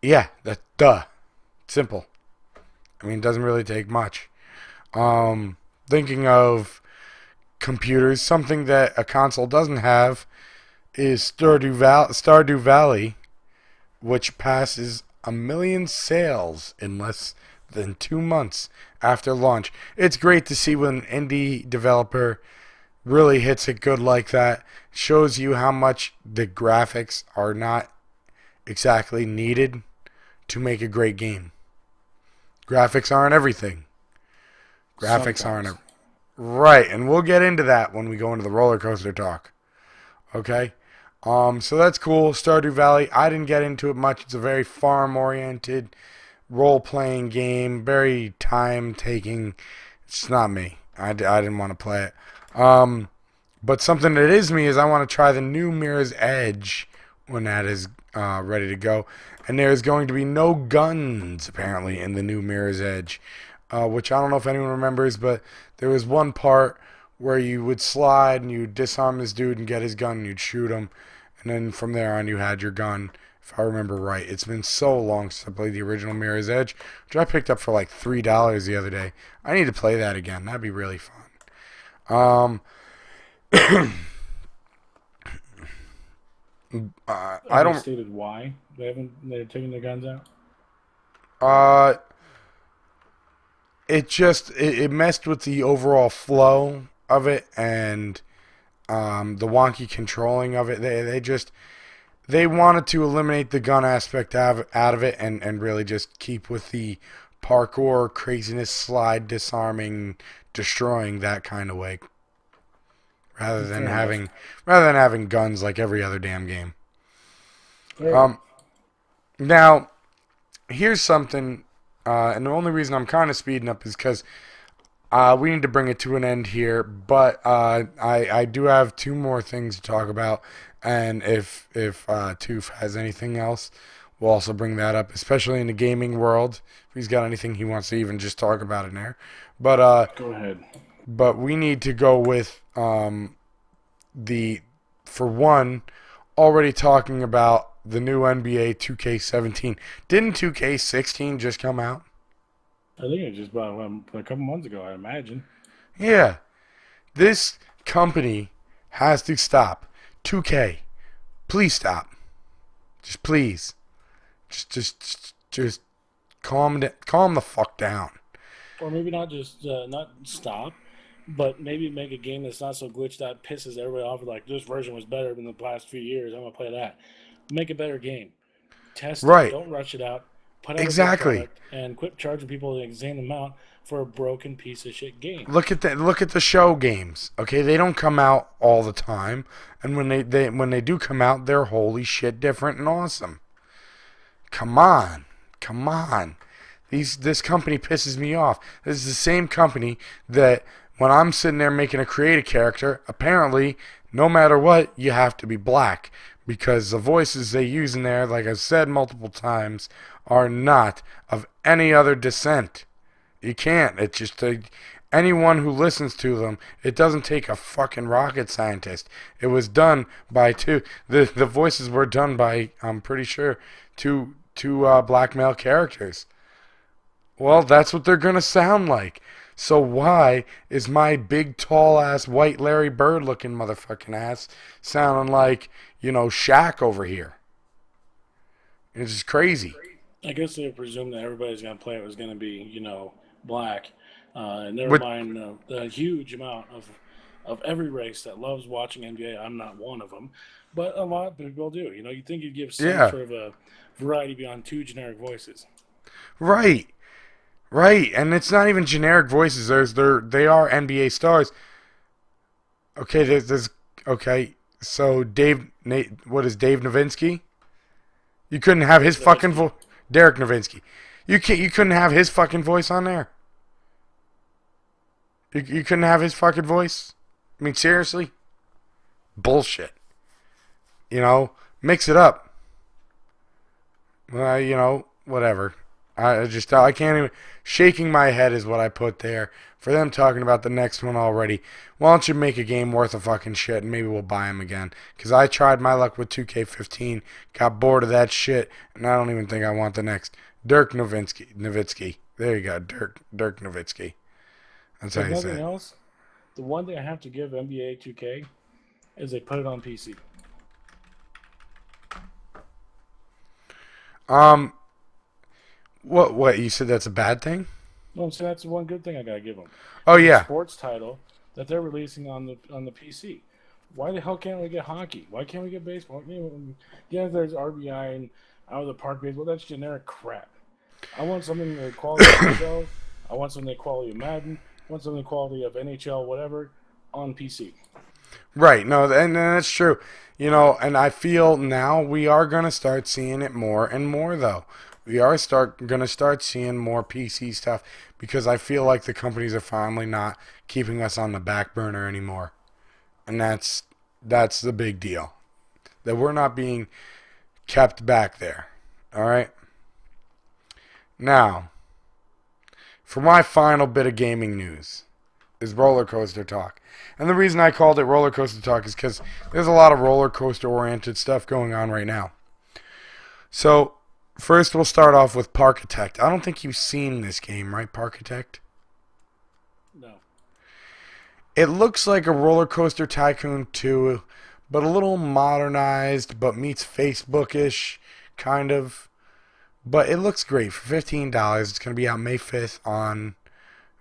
Yeah, that duh. Simple. I mean, it doesn't really take much. Thinking of computers, something that a console doesn't have is Stardew Valley, which passes 1 million sales in less than 2 months after launch. It's great to see when an indie developer really hits it good like that. Shows you how much the graphics are not exactly needed to make a great game. Graphics aren't everything. Graphics aren't Sometimes. right, and we'll get into that when we go into the roller coaster talk. Okay? So that's cool. Stardew Valley, I didn't get into it much. It's a very farm-oriented role-playing game, very time-taking. It's not me. I didn't want to play it. But something that is me is I want to try the new Mirror's Edge when that is ready to go. And there's going to be no guns, apparently, in the new Mirror's Edge, which I don't know if anyone remembers, but there was one part where you would slide and you'd disarm this dude and get his gun and you'd shoot him. And then from there on, you had your gun, if I remember right. It's been so long since I played the original Mirror's Edge, which I picked up for like $3 the other day. I need to play that again. That'd be really fun. Have I they don't. stated why they're taking their guns out? Uh, it messed with the overall flow of it and the wonky controlling of it. They wanted to eliminate the gun aspect out of it and really just keep with the parkour craziness, slide, disarming, destroying, that kind of way, rather than Fair enough. having guns like every other damn game. Fair enough. Um, Now here's something, and the only reason I'm kind of speeding up is because we need to bring it to an end here. But I do have two more things to talk about, and if Toof has anything else, we'll also bring that up, especially in the gaming world. If he's got anything he wants to even just talk about in there, but Go ahead. we need to go with the for one, already talking about the new NBA 2K17. Didn't 2K16 just come out? I think it just about a couple months ago, I imagine. Yeah. This company has to stop. 2K, please stop. Just please. Just calm the fuck down. Or maybe not just not stop, but maybe make a game that's not so glitched out, pisses everybody off. Like, this version was better than the past few years. I'm gonna play that. Make a better game. Test it. Right. Don't rush it out. Put out a good Exactly. product and quit charging people the insane amount for a broken piece of shit game. Look at the show games. Okay, they don't come out all the time, and when they do come out, they're holy shit different and awesome. Come on. Come on. This company pisses me off. This is the same company that when I'm sitting there making a creative character, apparently, no matter what, you have to be black. Because the voices they use in there, like I've said multiple times, are not of any other descent. You can't. It's just anyone who listens to them. It doesn't take a fucking rocket scientist. It was done by two. The voices were done by, I'm pretty sure, two black male characters. Well, that's what they're gonna sound like. So why is my big tall ass white Larry Bird looking motherfucking ass sounding like, Shaq over here? It's just crazy. I guess they presumed that everybody's gonna play it was gonna be, black. Never With mind the huge amount of every race that loves watching NBA. I'm not one of them, but a lot of people do. You think you'd give some yeah, sort of a variety beyond two generic voices. right, right, and it's not even generic voices. They are NBA stars. Okay, there's okay. So what is Dave Nowitzki? You couldn't have his fucking Nowitzki. Derek Nowitzki. You couldn't have his fucking voice on there. You couldn't have his fucking voice? I mean, seriously? Bullshit. You know, mix it up. Whatever. I can't even. Shaking my head is what I put there. For them talking about the next one already. Why don't you make a game worth of fucking shit and maybe we'll buy them again? Because I tried my luck with 2K15, got bored of that shit, and I don't even think I want the next. Dirk Nowitzki. There you go, Dirk Nowitzki. That's how If you say nothing it. else, the one thing I have to give NBA 2K is they put it on PC. Um, what, you said that's a bad thing? No, so that's the one good thing I gotta give them. Oh, It's a yeah. sports title that they're releasing on the PC. Why the hell can't we get hockey? Why can't we get baseball? Yeah, there's RBI and out of the park baseball. That's generic crap. I want something the quality of NHL. I want something the quality of Madden. I want something the quality of NHL, whatever, on PC. Right. No, and that's true. And I feel now we are going to start seeing it more and more, though. We are going to start seeing more PC stuff because I feel like the companies are finally not keeping us on the back burner anymore. And that's the big deal. That we're not being kept back there. All right? Now, for my final bit of gaming news is roller coaster talk. And the reason I called it roller coaster talk is because there's a lot of roller coaster oriented stuff going on right now. So, first we'll start off with Parkitect. I don't think you've seen this game, right, Parkitect? No. It looks like a roller coaster tycoon 2, but a little modernized, but meets Facebook-ish, kind of. But it looks great for $15. It's going to be out May 5th on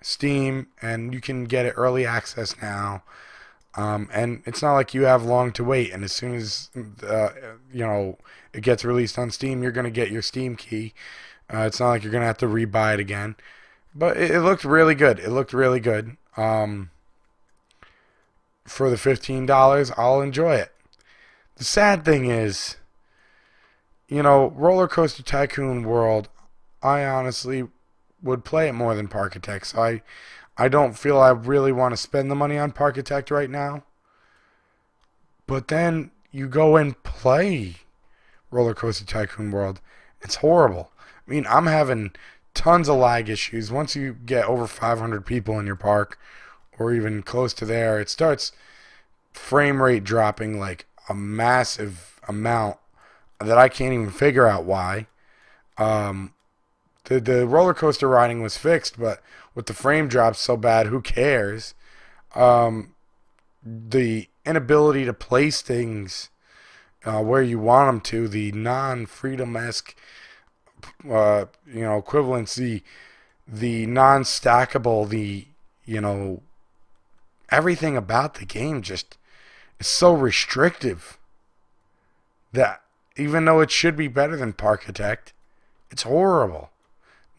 Steam, and you can get it early access now. And it's not like you have long to wait. And as soon as it gets released on Steam, you're going to get your Steam key. It's not like you're going to have to rebuy it again. But it looked really good. It looked really good. For the $15, I'll enjoy it. The sad thing is, Roller Coaster Tycoon World, I honestly would play it more than Parkitect. So I don't feel I really want to spend the money on Parkitect right now. But then you go and play Roller Coaster Tycoon World. It's horrible. I mean, I'm having tons of lag issues. Once you get over 500 people in your park, or even close to there, it starts frame rate dropping like a massive amount that I can't even figure out why. The roller coaster riding was fixed, but with the frame drops so bad, who cares? The inability to place things where you want them to, the non-freedom-esque, equivalency, the non-stackable, everything about the game just is so restrictive that even though it should be better than Parkitect, it's horrible.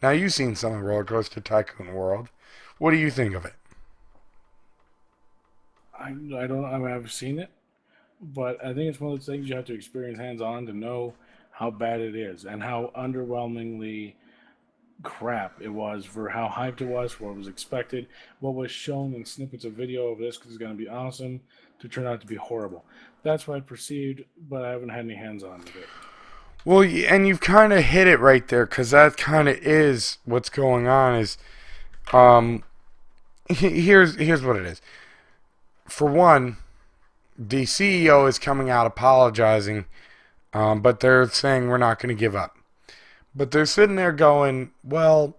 Now, you've seen some of Roller Coaster Tycoon World. What do you think of it? I don't. I mean, I've seen it, but I think it's one of those things you have to experience hands on to know how bad it is and how underwhelmingly crap it was for how hyped it was, for what was expected, what was shown in snippets of video of this because it's going to be awesome, to turn out to be horrible. That's what I perceived, but I haven't had any hands on with it. Well, and you've kind of hit it right there because that kind of is what's going on. Is here's what it is. For one, the CEO is coming out apologizing, but they're saying we're not going to give up. But they're sitting there going, well,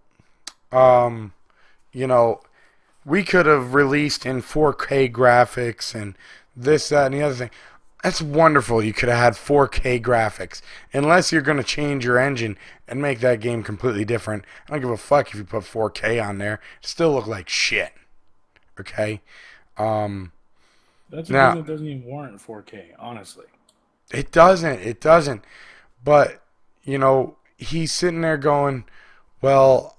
we could have released in 4K graphics and this, that, and the other thing. That's wonderful. You could have had 4K graphics. Unless you're going to change your engine and make that game completely different. I don't give a fuck if you put 4K on there. It still look like shit. Okay? That's a Now, game that doesn't even warrant 4K, honestly. it doesn't. It doesn't. But, he's sitting there going, well,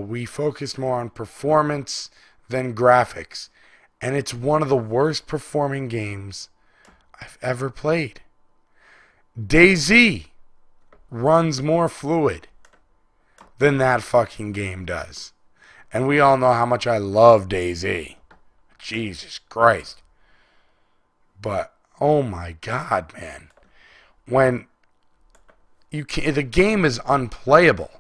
we focused more on performance than graphics. And it's one of the worst performing games I've ever played. DayZ runs more fluid than that fucking game does. And we all know how much I love DayZ. Jesus Christ. But, oh my God, man. When the game is unplayable.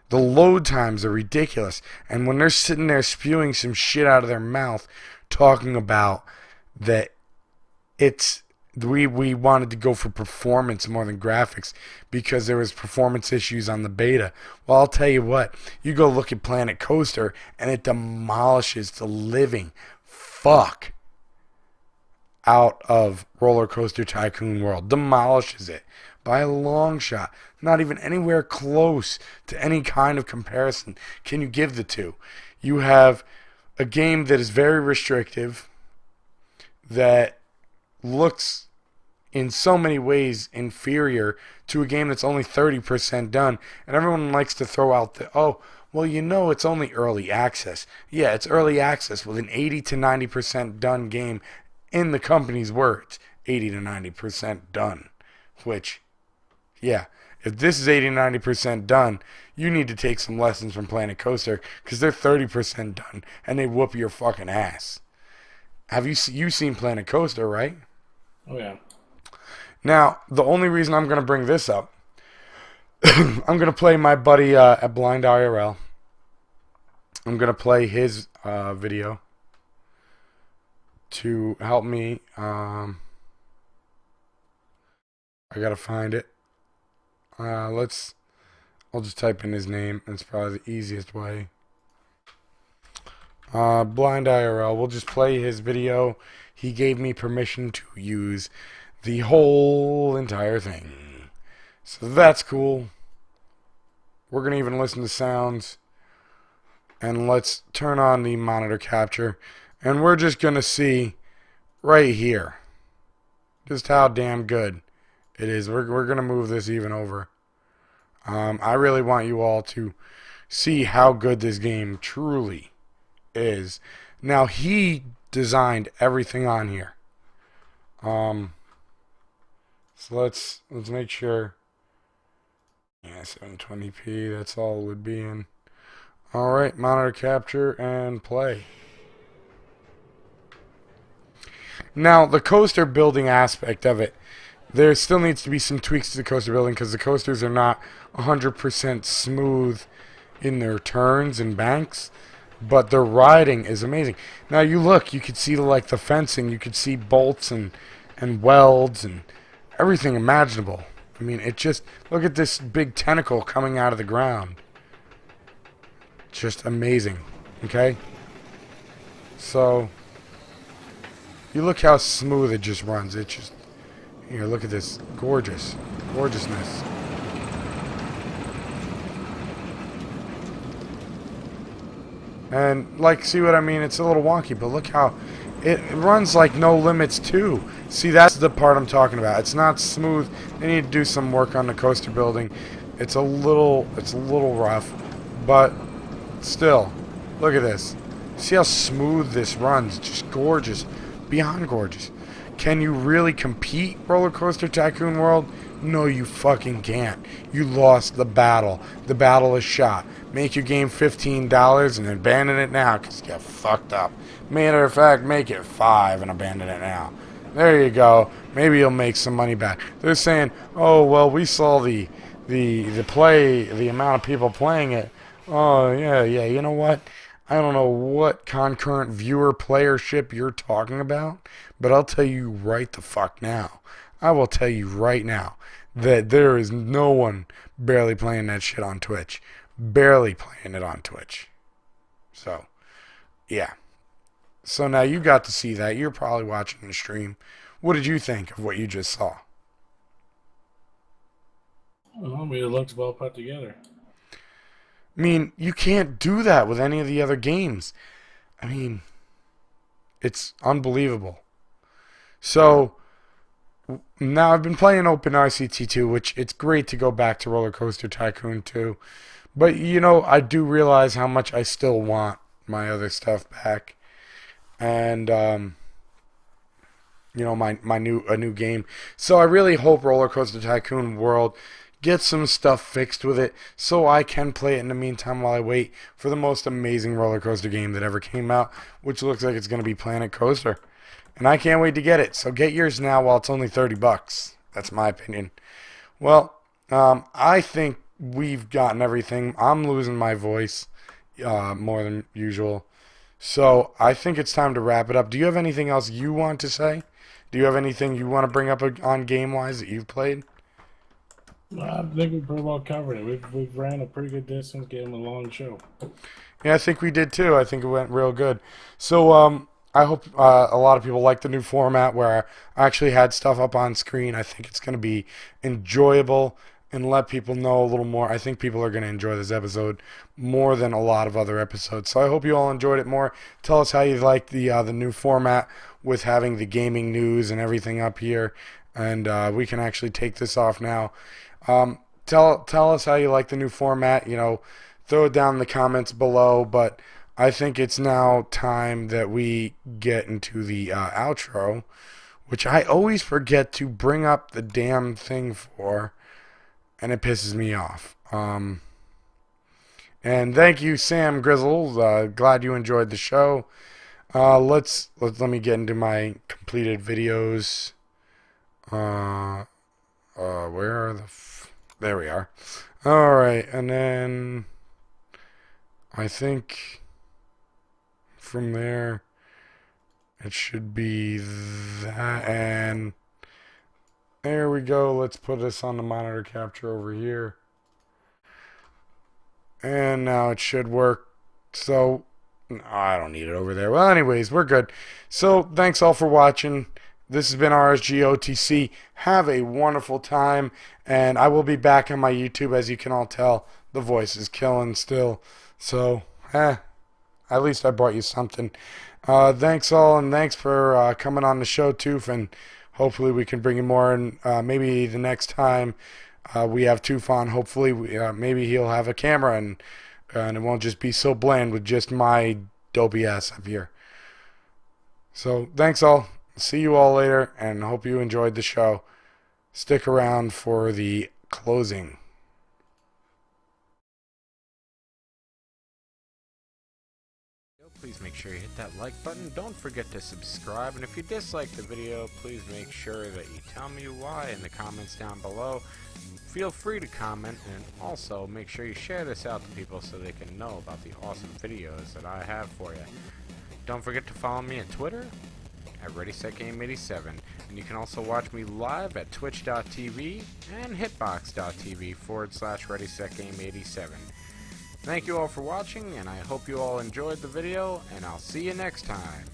The load times are ridiculous. And when they're sitting there spewing some shit out of their mouth, talking about that we wanted to go for performance more than graphics because there was performance issues on the beta. Well, I'll tell you what. You go look at Planet Coaster, and it demolishes the living fuck out of Roller Coaster Tycoon World. Demolishes it by a long shot. Not even anywhere close to any kind of comparison can you give the two. You have a game that is very restrictive, that looks in so many ways inferior to a game that's only 30% done, and everyone likes to throw out the, oh, well, you know, it's only early access. Yeah, it's early access with an 80 to 90% done game. In the company's words, 80 to 90% done. Which, yeah, if this is 80 to 90% done, you need to take some lessons from Planet Coaster, because they're 30% done and they whoop your fucking ass. Have you seen Planet Coaster, right? Oh, yeah. Now, the only reason I'm going to bring this up, I'm going to play my buddy at Blind IRL. I'm going to play his video to help me. I got to find it. I'll just type in his name. That's probably the easiest way. Blind IRL. We'll just play his video. He gave me permission to use the whole entire thing. So that's cool. We're going to even listen to sounds. And let's turn on the monitor capture. And we're just going to see right here just how damn good it is. We're going to move this even over. I really want you all to see how good this game truly is. Now, he designed everything on here. So let's make sure. Yeah, 720p, that's all it would be in. Alright, monitor capture and play. Now, the coaster building aspect of it, there still needs to be some tweaks to the coaster building because the coasters are not 100% smooth in their turns and banks, but the riding is amazing. Now, you could see like the fencing, you could see bolts and welds and everything imaginable. I mean, look at this big tentacle coming out of the ground. Just amazing. Okay? So, you look how smooth it just runs. It just, here, look at this gorgeousness. And, like, see what I mean? It's a little wonky, but look how it runs like No Limits too. See, that's the part I'm talking about. It's not smooth. They need to do some work on the coaster building. It's a little rough, but still, look at this. See how smooth this runs? Just gorgeous. Beyond gorgeous. Can you really compete, Roller Coaster Tycoon World? No, you fucking can't. You lost the battle. The battle is shot. Make your game $15 and abandon it now because you got fucked up. Matter of fact, make it $5 and abandon it now. There you go. Maybe you'll make some money back. They're saying, oh, well, we saw the amount of people playing it. Oh, yeah, you know what? I don't know what concurrent viewer playership you're talking about, but I'll tell you right the fuck now. I will tell you right now that there is no one barely playing that shit on Twitch. Barely playing it on Twitch. So, yeah. So now you got to see that. You're probably watching the stream. What did you think of what you just saw? Well, I mean, it looks well put together. I mean, you can't do that with any of the other games. I mean, it's unbelievable. So, now I've been playing OpenRCT2, which it's great to go back to Roller Coaster Tycoon 2. But, you know, I do realize how much I still want my other stuff back. And, you know, a new game. So I really hope Roller Coaster Tycoon World get some stuff fixed with it so I can play it in the meantime while I wait for the most amazing roller coaster game that ever came out, which looks like it's going to be Planet Coaster. And I can't wait to get it. So get yours now while it's only $30. That's my opinion. Well, I think we've gotten everything. I'm losing my voice more than usual. So I think it's time to wrap it up. Do you have anything else you want to say? Do you have anything you want to bring up on game-wise that you've played? I think we pretty well covered it. We've ran a pretty good distance, gave them a long show. Yeah, I think we did too. I think it went real good. So I hope a lot of people like the new format where I actually had stuff up on screen. I think it's going to be enjoyable and let people know a little more. I think people are going to enjoy this episode more than a lot of other episodes. So I hope you all enjoyed it more. Tell us how you like the new format with having the gaming news and everything up here. And we can actually take this off now. Tell us how you like the new format. You know, throw it down in the comments below. But I think it's now time that we get into the outro, which I always forget to bring up the damn thing for, and it pisses me off. And thank you, Sam Grizzle. Glad you enjoyed the show. Let me get into my completed videos. Where are there we are. Alright, and then I think from there it should be that, and there we go. Let's put this on the monitor capture over here. And now it should work. So, I don't need it over there. Well, anyways, we're good. So, thanks all for watching. This has been RSG OTC. Have a wonderful time. And I will be back on my YouTube. As you can all tell, the voice is killing still. So, at least I brought you something. Thanks all, and thanks for coming on the show, Toof. And hopefully we can bring you more. And maybe the next time we have Toof on, hopefully maybe he'll have a camera and it won't just be so bland with just my dopey ass up here. So, thanks all. See you all later, and hope you enjoyed the show. Stick around for the closing. Please make sure you hit that like button. Don't forget to subscribe, and if you dislike the video, please make sure that you tell me why in the comments down below. Feel free to comment, and also make sure you share this out to people so they can know about the awesome videos that I have for you. Don't forget to follow me on Twitter at ReadySetGame87, and you can also watch me live at twitch.tv and hitbox.tv/ReadySetGame87. Thank you all for watching, and I hope you all enjoyed the video, and I'll see you next time.